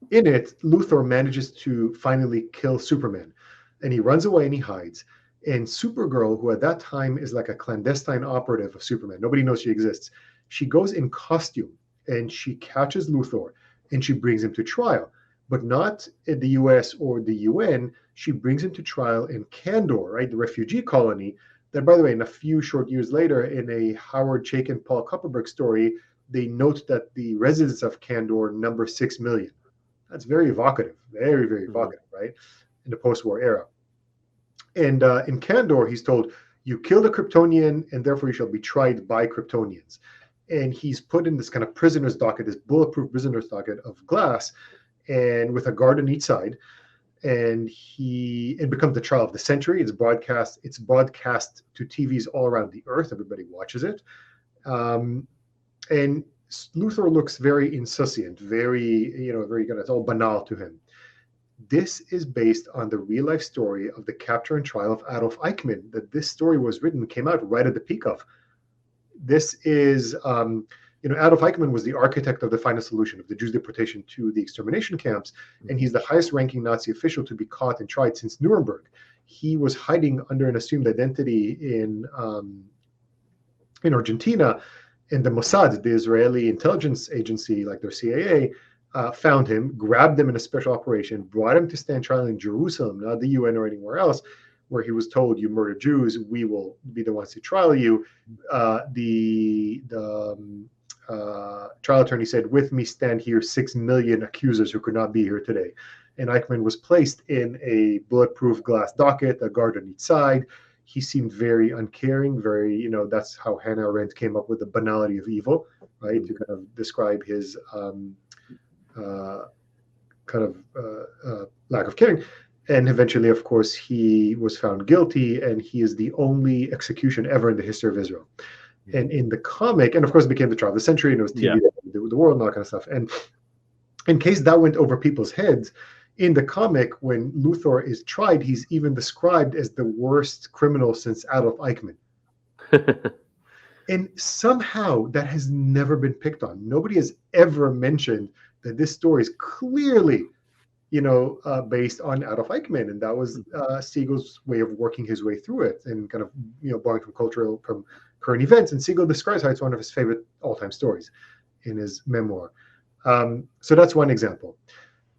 in it, Luthor manages to finally kill Superman. And he runs away and he hides. And Supergirl, who at that time is like a clandestine operative of Superman, nobody knows she exists, she goes in costume and she catches Luthor and she brings him to trial. But not in the US or the UN. She brings him to trial in Kandor, right, the refugee colony. That, by the way, in a few short years later, in a Howard Chaykin, Paul Kupperberg story, they note that the residents of Kandor number 6 million. That's very evocative, very, very evocative, right, in the post-war era. And in Kandor, he's told, you killed a Kryptonian, and therefore you shall be tried by Kryptonians. And he's put in this kind of prisoner's docket, this bulletproof prisoner's docket of glass, and with a guard on each side, and it becomes the trial of the century. It's broadcast to TVs all around the earth. Everybody watches it, and Luthor looks very insouciant, very kind of, it's all banal to him. This is based on the real life story of the capture and trial of Adolf Eichmann. That this story was written, came out right at the peak of. This is. Adolf Eichmann was the architect of the final solution of the Jews' deportation to the extermination camps, and he's the highest-ranking Nazi official to be caught and tried since Nuremberg. He was hiding under an assumed identity in Argentina, and the Mossad, the Israeli intelligence agency, like their CIA, found him, grabbed him in a special operation, brought him to stand trial in Jerusalem, not the UN or anywhere else, where he was told, "You murder Jews, we will be the ones to trial you." The trial attorney said, "With me stand here 6 million accusers who could not be here today." And Eichmann was placed in a bulletproof glass docket, a guard on each side. He seemed very uncaring, very, that's how Hannah Arendt came up with the banality of evil, right? To kind of describe his lack of caring. And eventually, of course, he was found guilty, and he is the only execution ever in the history of Israel. And in the comic, and of course, it became the trial of the century, and it was TV, the world, and all that kind of stuff. And in case that went over people's heads, in the comic, when Luthor is tried, he's even described as the worst criminal since Adolf Eichmann. And somehow that has never been picked on. Nobody has ever mentioned that this story is clearly, based on Adolf Eichmann, and that was Siegel's way of working his way through it, and kind of, borrowing from current events. And Siegel describes how it's one of his favorite all-time stories in his memoir. So that's one example.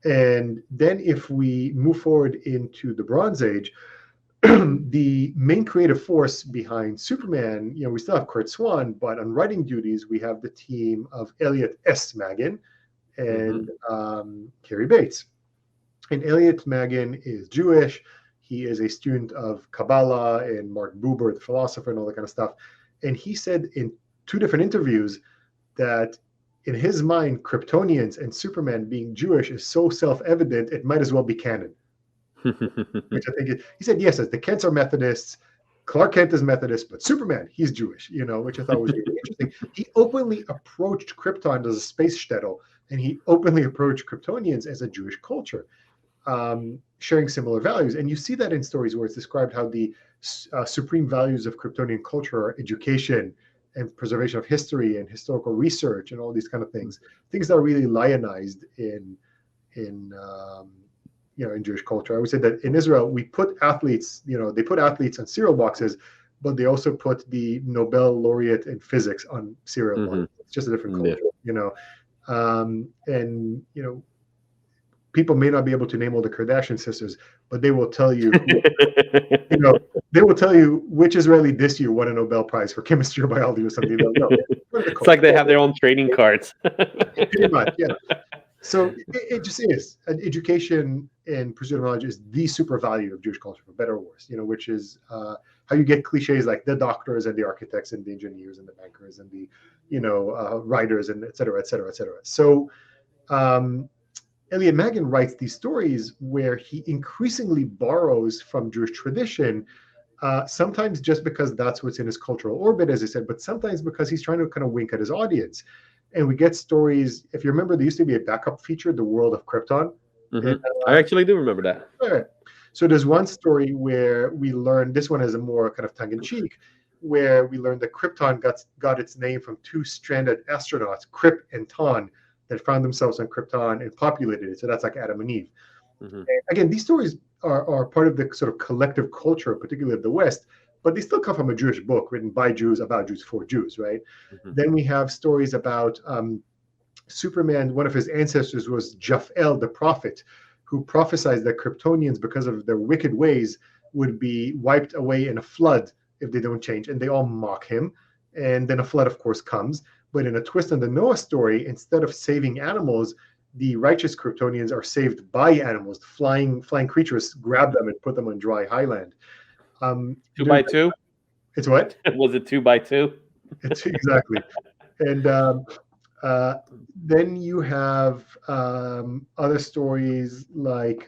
And then if we move forward into the Bronze Age, the main creative force behind Superman, we still have Kurt Swan, but on writing duties, we have the team of Elliot S. Maggin and Cary Bates. And Elliot Maggin is Jewish. He is a student of Kabbalah and Martin Buber, the philosopher, and all that kind of stuff. And he said in 2 different interviews that in his mind, Kryptonians and Superman being Jewish is so self-evident, it might as well be canon. Which I think he said, yes, as the Kents are Methodists, Clark Kent is Methodist, but Superman, he's Jewish, which I thought was really interesting. He openly approached Krypton as a space shtetl, and he openly approached Kryptonians as a Jewish culture, sharing similar values. And you see that in stories where it's described how the supreme values of Kryptonian culture are education and preservation of history and historical research and all these kind of things that are really lionized in Jewish culture. I would say that in Israel, we put athletes, they put athletes on cereal boxes, but they also put the Nobel laureate in physics on cereal boxes. It's just a different culture, and people may not be able to name all the Kardashian sisters, but they will tell you, they will tell you which Israeli this year won a Nobel Prize for chemistry or biology or something. It's like they have their own trading cards. Pretty much, yeah. So it just is. Education and pursuit of knowledge is the super value of Jewish culture, for better or worse, which is how you get cliches like the doctors and the architects and the engineers and the bankers and the, writers and et cetera, et cetera, et cetera. So Elliot Maggin writes these stories where he increasingly borrows from Jewish tradition, sometimes just because that's what's in his cultural orbit, as I said, but sometimes because he's trying to kind of wink at his audience. And we get stories, if you remember, there used to be a backup feature, The World of Krypton. And, I actually do remember that. All right. So there's one story where we learn, this one is a more kind of tongue-in-cheek, where we learn that Krypton got its name from 2 stranded astronauts, Kryp and Ton, that found themselves on Krypton and populated it. So that's like Adam and Eve. And again, these stories are part of the sort of collective culture, particularly of the West, but they still come from a Jewish book written by Jews, about Jews, for Jews, right? Then we have stories about Superman. One of his ancestors was Japhel, the prophet, who prophesied that Kryptonians, because of their wicked ways, would be wiped away in a flood if they don't change. And they all mock him. And then a flood, of course, comes. But in a twist on the Noah story, instead of saving animals, the righteous Kryptonians are saved by animals. Flying creatures grab them and put them on dry highland. 2 by 2? It's what? Was it 2 by 2? It's exactly. And then you have other stories like,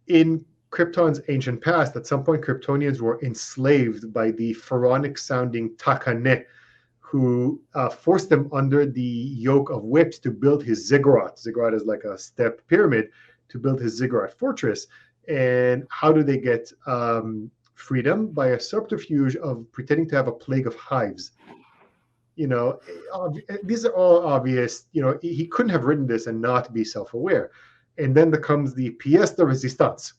in Krypton's ancient past, at some point, Kryptonians were enslaved by the pharaonic-sounding Takaneh, who forced them under the yoke of whips to build his ziggurat. Ziggurat is like a step pyramid, to build his ziggurat fortress. And how do they get freedom? By a subterfuge of pretending to have a plague of hives. These are all obvious. He couldn't have written this and not be self-aware. And then there comes the pièce de résistance.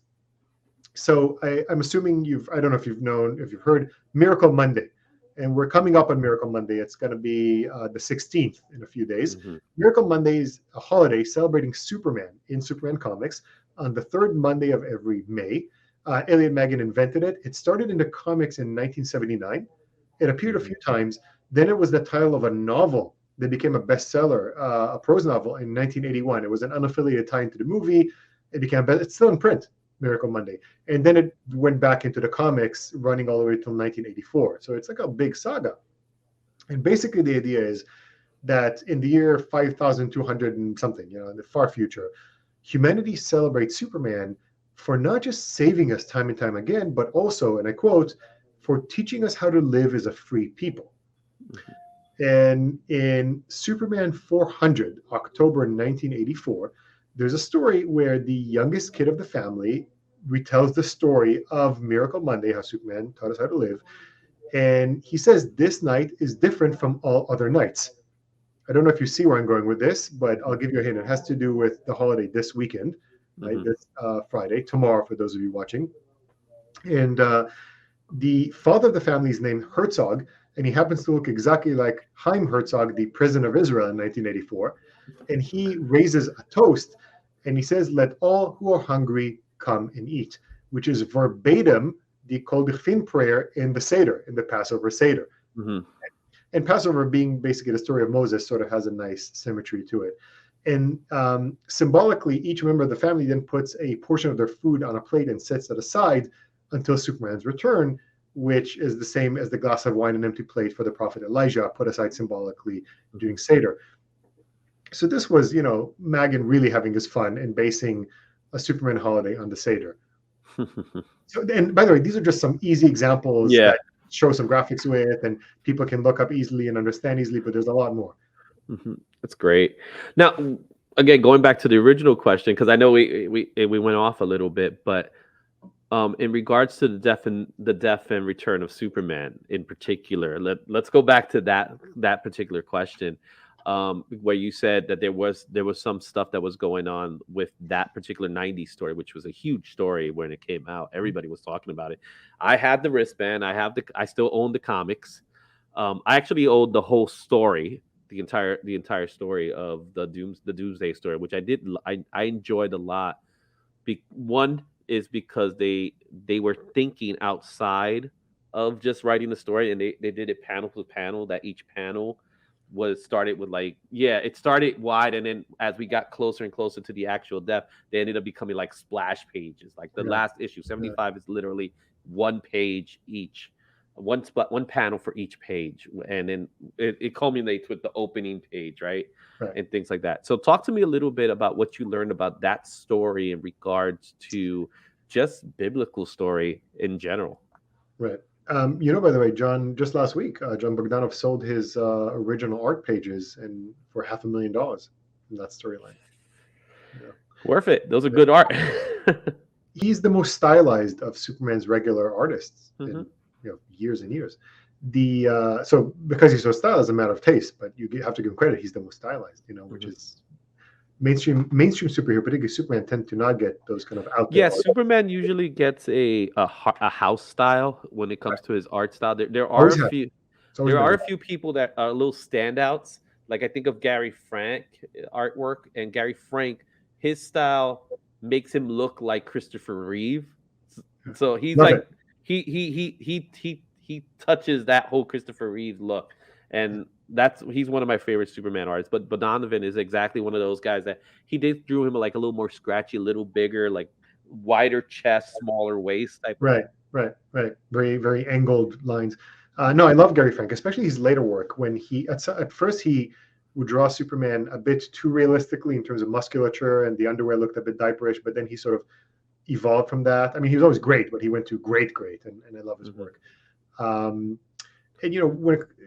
So I'm assuming I don't know if you've heard Miracle Monday. And we're coming up on Miracle Monday. It's going to be the 16th in a few days. Miracle Monday is a holiday celebrating Superman in Superman comics on the 3rd Monday of every May. Elliot Maggin invented it. It started in the comics in 1979. It appeared a few times. Then it was the title of a novel that became a bestseller, a prose novel in 1981. It was an unaffiliated tie into the movie. It became, it's still in print, Miracle Monday. And then it went back into the comics, running all the way till 1984. So it's like a big saga. And basically the idea is that in the year 5200 and something, in the far future, humanity celebrates Superman for not just saving us time and time again, but also, and I quote, for teaching us how to live as a free people. And in Superman 400, October 1984, there's a story where the youngest kid of the family retells the story of Miracle Monday, how Superman taught us how to live. And he says this night is different from all other nights. I don't know if you see where I'm going with this, but I'll give you a hint. It has to do with the holiday this weekend, right? This Friday, tomorrow for those of you watching. And the father of the family is named Herzog, and he happens to look exactly like Chaim Herzog, the president of Israel in 1984. And he raises a toast, and he says, "Let all who are hungry come and eat," which is verbatim the Kol Dichfin prayer in the Seder, in the Passover Seder. And Passover, being basically the story of Moses, sort of has a nice symmetry to it. And symbolically, each member of the family then puts a portion of their food on a plate and sets it aside until Superman's return, which is the same as the glass of wine and empty plate for the prophet Elijah, put aside symbolically during Seder. So this was, Maggin really having his fun and basing a Superman holiday on the Seder. So, and by the way, these are just some easy examples that show some graphics with, and people can look up easily and understand easily, but there's a lot more. That's great. Now, again, going back to the original question, because I know we went off a little bit, but in regards to the death and return of Superman in particular, let's go back to that particular question, where you said that there was some stuff that was going on with that particular 90s story, which was a huge story when it came out. Everybody was talking about it. I had the wristband. I still own the comics. I actually owned the whole story, the entire story of the Doomsday story, which I enjoyed a lot. One is because they were thinking outside of just writing the story, and they did it panel to panel, that each panel was started with it started wide, and then as we got closer and closer to the actual death, they ended up becoming like splash pages. Like the last issue 75 is literally one page each, one panel for each page, and then it culminates with the opening page, right? And things like that. So talk to me a little bit about what you learned about that story in regards to just biblical story in general. Right. By the way, John, just last week, John Bogdanov sold his original art pages for $500,000 from that storyline. Worth it. Those are good art. He's the most stylized of Superman's regular artists in years and years. So because he's so stylized, it's a matter of taste, but you have to give him credit. He's the most stylized, which is mainstream superhero, particularly Superman, tend to not get those kind of out there. Yeah, Superman usually gets a house style when it comes to his art style. There are a few people that are little standouts. Like I think of Gary Frank artwork, and Gary Frank, his style makes him look like Christopher Reeve. So he's he touches that whole Christopher Reeve look, and he's one of my favorite Superman artists. But Donovan is exactly one of those guys that he drew him like a little more scratchy, a little bigger, like wider chest, smaller waist type. Right. Very, very angled lines. No, I love Gary Frank, especially his later work, when at first he would draw Superman a bit too realistically in terms of musculature, and the underwear looked a bit diaperish, but then he sort of evolved from that. I mean, he was always great, but he went to great, and I love his work. And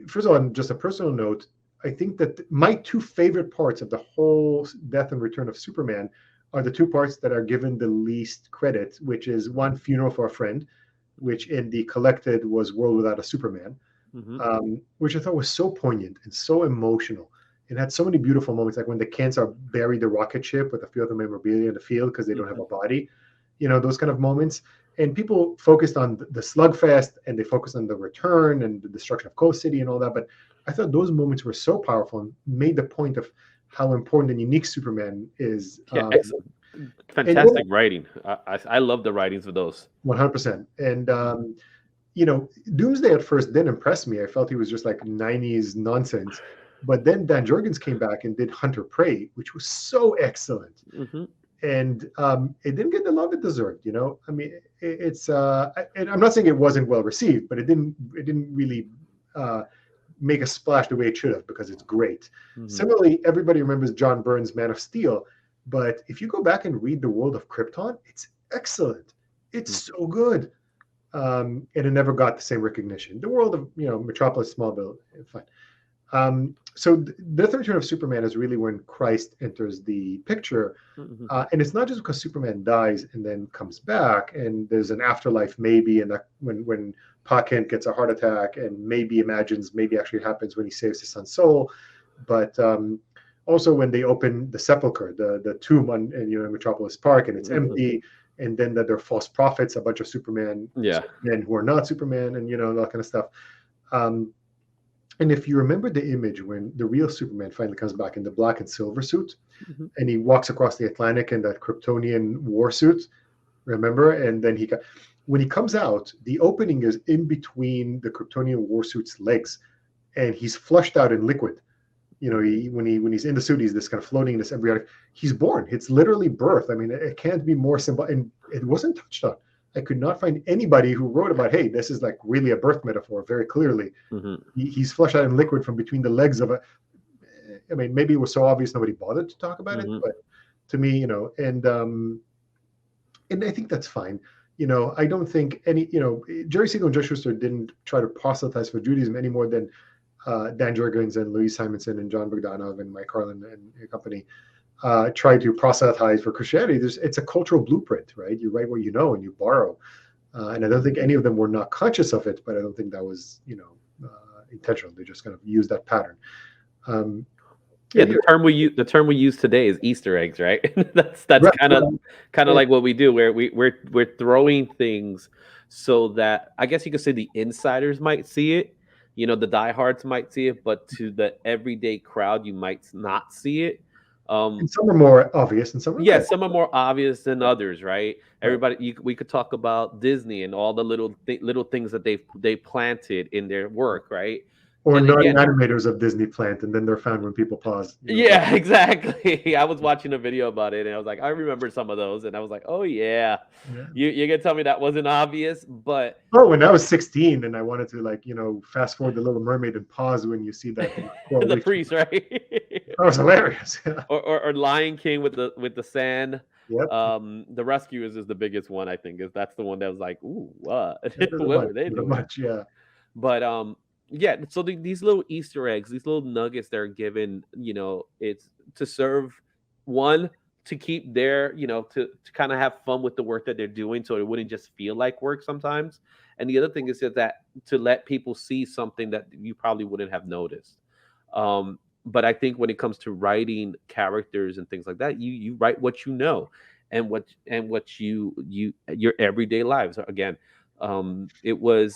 first of all, on just a personal note, I think that my two favorite parts of the whole death and return of Superman are the two parts that are given the least credit, which is one, Funeral for a Friend, which in the collected was World Without a Superman, which I thought was so poignant and so emotional. It had so many beautiful moments, like when the Kents are buried the rocket ship with a few of the memorabilia in the field because they don't have a body, those kind of moments. And people focused on the slugfest, and they focused on the return and the destruction of Coast City and all that. But I thought those moments were so powerful and made the point of how important and unique Superman is. And Fantastic writing. I love the writings of those. 100%. And Doomsday at first didn't impress me. I felt he was just like 90s nonsense. But then Dan Jurgens came back and did Hunter Prey, which was so excellent. Hmm. And it didn't get the love it deserved. I mean, and I'm not saying it wasn't well received, but it didn't really make a splash the way it should have, because it's great. Hmm. Similarly, everybody remembers John Byrne's Man of Steel, but if you go back and read The World of Krypton, it's excellent. It's so good. And it never got the same recognition. The world of Metropolis, Smallville, fine. So the third return of Superman is really when Christ enters the picture, Hmm. and it's not just because Superman dies and then comes back, and there's an afterlife maybe, and that when clarkkent gets a heart attack and maybe imagines maybe actually happens when he saves his son's soul, but also when they open the sepulcher, the tomb in Metropolis Park, and it's empty, and then that there are false prophets, a bunch of Supermen who are not Superman, and that kind of stuff. And if you remember the image when the real Superman finally comes back in the black and silver suit, and he walks across the Atlantic in that Kryptonian war suit, remember? And then when he comes out, the opening is in between the Kryptonian war suit's legs, and he's flushed out in liquid. When he's in the suit, he's this kind of floating, this embryonic. He's born. It's literally birth. I mean, it can't be more simple. And it wasn't touched on. I could not find anybody who wrote about, hey, this is like really a birth metaphor, very clearly. He's flushed out in liquid from between the legs of I mean, maybe it was so obvious nobody bothered to talk about it, but to me, and I think that's fine. I don't think Jerry Siegel and Joe Shuster didn't try to proselytize for Judaism any more than Dan Jurgens and Louise Simonson and John Bogdanov and Mike Carlin and company try to proselytize for Christianity. It's a cultural blueprint, right? You write what you know and you borrow. And I don't think any of them were not conscious of it, but I don't think that was, intentional. They just kind of used that pattern. The term we use today is Easter eggs, right? that's Right, kind of like what we do, where we're throwing things so that I guess you could say the insiders might see it, the diehards might see it, but to the everyday crowd, you might not see it. And some are more obvious, and some are Yeah, less. some are more obvious than others, right? Everybody, we could talk about Disney and all the little things that they planted in their work, right? Or And again, non-animators of Disney plant, and then they're found when people pause. yeah, exactly. I was watching a video about it, and I was like, I remember some of those, and I was like, oh yeah, Yeah. you can tell me that wasn't obvious, but when I was 16 and I wanted to fast forward the Little Mermaid and pause when you see that the priest, right? That was hilarious. or Lion King with the sand. Yep. The Rescuers is the biggest one, I think. That's the one that was like, ooh, what? What were they doing? Much, yeah. But yeah. So these little Easter eggs, these little nuggets that are given, it's to serve one, to keep their, to kind of have fun with the work that they're doing, so it wouldn't just feel like work sometimes. And the other thing is that to let people see something that you probably wouldn't have noticed. But I think when it comes to writing characters and things like that, you write what you know, and what your everyday lives. Again, it was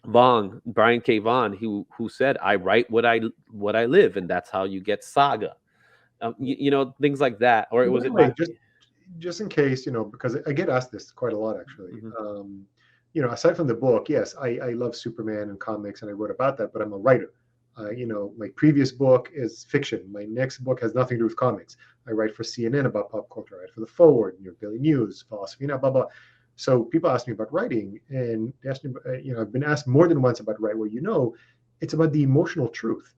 Brian K. Vaughan who said, "I write what I live," and that's how you get Saga. Things like that. Or was it Wait, just in case, because I get asked this quite a lot, actually. Aside from the book, yes, I love Superman and comics, and I wrote about that, but I'm a writer. My previous book is fiction. My next book has nothing to do with comics. I write for CNN about pop culture. I write for The Forward, Daily News, Philosophy, blah, blah. So people ask me about writing, and they ask me, I've been asked more than once about write what you know. It's about the emotional truth.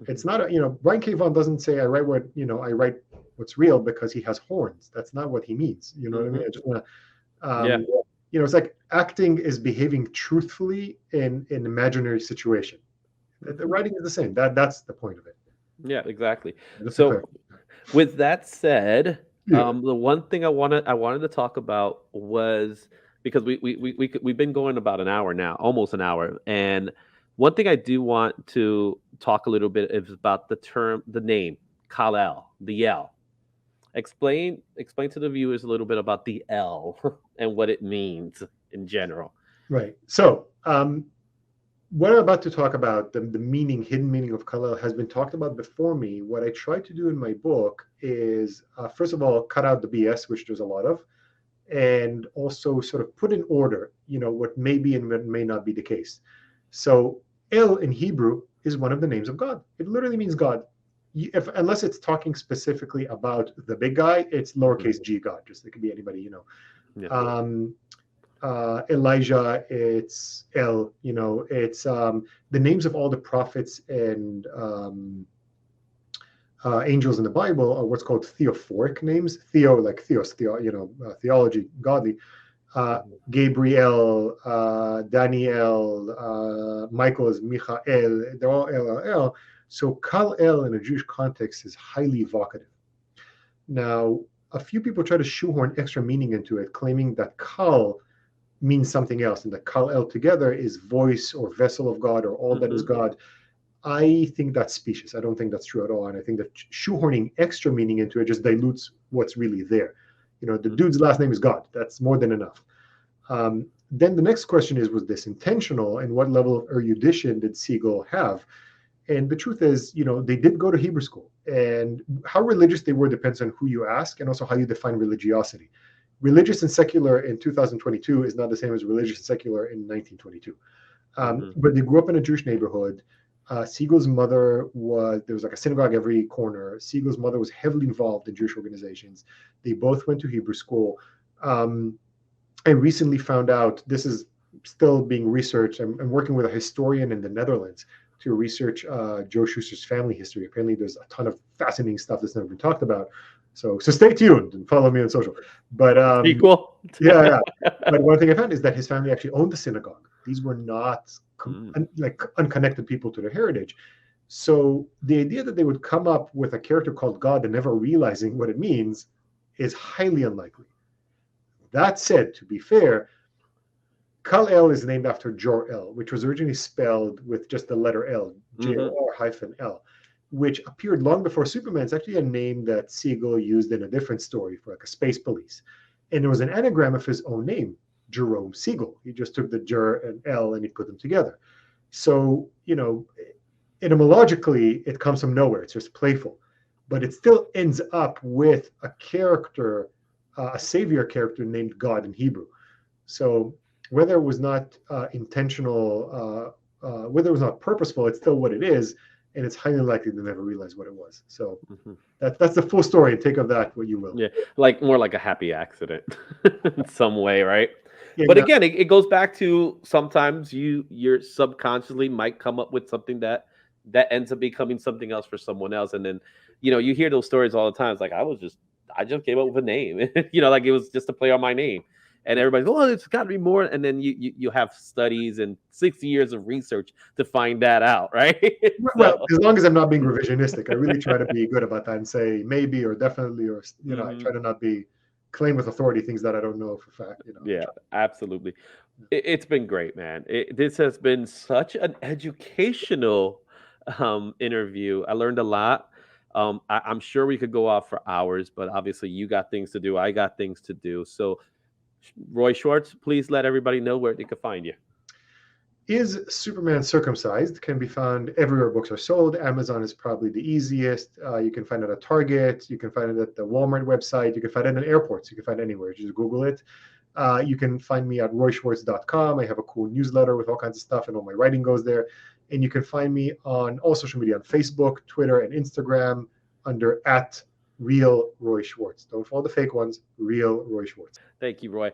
It's not, Brian K. Vaughan doesn't say I write I write what's real because he has horns. That's not what he means. You know what I mean? I just want to, it's like acting is behaving truthfully in an imaginary situation. The writing is the same. That's the point of it. Yeah, exactly. So with that said, the one thing I wanted to talk about was, because we've been going about an hour now, almost an hour, and one thing I do want to talk a little bit is about the name Kal-El, the L. Explain to the viewers a little bit about the L and what it means in general. Right. So what I'm about to talk about, the meaning, hidden meaning of Kal-El, has been talked about before me. What I try to do in my book is, first of all, cut out the BS, which there's a lot of, and also sort of put in order, what may be and what may not be the case. So El in Hebrew is one of the names of God. It literally means God. Unless it's talking specifically about the big guy, it's lowercase g God. Just it could be anybody. Yeah. Elijah, it's El. It's the names of all the prophets and angels in the Bible are what's called theophoric names. Theo, like theos, theology, godly. Gabriel, Daniel, Michael is Michael. They're all El. So Kal-El in a Jewish context is highly evocative. Now, a few people try to shoehorn extra meaning into it, claiming that Kal means something else, and that Kal-El together is voice or vessel of God or all that is God. I think that's specious. I don't think that's true at all. And I think that shoehorning extra meaning into it just dilutes what's really there. The dude's last name is God. That's more than enough. Then the next question is, was this intentional? And what level of erudition did Siegel have? And the truth is, they did go to Hebrew school. And how religious they were depends on who you ask and also how you define religiosity. Religious and secular in 2022 is not the same as religious and secular in 1922. But they grew up in a Jewish neighborhood. Siegel's mother there was like a synagogue every corner. Siegel's mother was heavily involved in Jewish organizations. They both went to Hebrew school. I recently found out, this is still being researched. I'm working with a historian in the Netherlands to research Joe Shuster's family history. Apparently there's a ton of fascinating stuff that's never been talked about. So stay tuned and follow me on social. But Equal. yeah. But one thing I found is that his family actually owned the synagogue. These were not unconnected people to their heritage. So the idea that they would come up with a character called God and never realizing what it means is highly unlikely. That said, to be fair, Kal-El is named after Jor-El, which was originally spelled with just the letter L, Jor-L, which appeared long before Superman. It's actually a name that Siegel used in a different story for like a space police. And it was an anagram of his own name, Jerome Siegel. He just took the Jer and L and he put them together. So, etymologically, it comes from nowhere. It's just playful. But it still ends up with a character, a savior character named God in Hebrew. So whether it was not intentional, whether it was not purposeful, it's still what it is. And it's highly likely to never realize what it was. So that's the full story. And take of that what you will. Yeah, more like a happy accident in some way, right? Yeah, but again, it goes back to sometimes your subconsciously might come up with something that ends up becoming something else for someone else, and then you hear those stories all the time. It's like I just came up with a name, like it was just a play on my name. And everybody's, oh, it's got to be more. And then you have studies and 60 years of research to find that out, right? Well, as long as I'm not being revisionistic, I really try to be good about that and say maybe or definitely, or I try to not claim with authority things that I don't know for fact. Yeah, absolutely. It's been great, man. This has been such an educational interview. I learned a lot. I'm sure we could go off for hours, but obviously you got things to do. I got things to do. So Roy Schwartz, please let everybody know where they can find you. Is Superman Circumcised can be found everywhere books are sold. Amazon is probably the easiest. You can find it at Target. You can find it at the Walmart website. You can find it in airports. You can find it anywhere. Just Google it. You can find me at royschwartz.com. I have a cool newsletter with all kinds of stuff, and all my writing goes there. And you can find me on all social media, on Facebook, Twitter, and Instagram under @RealRoySchwartz. Don't follow the fake ones. Real Roy Schwartz. Thank you, Roy.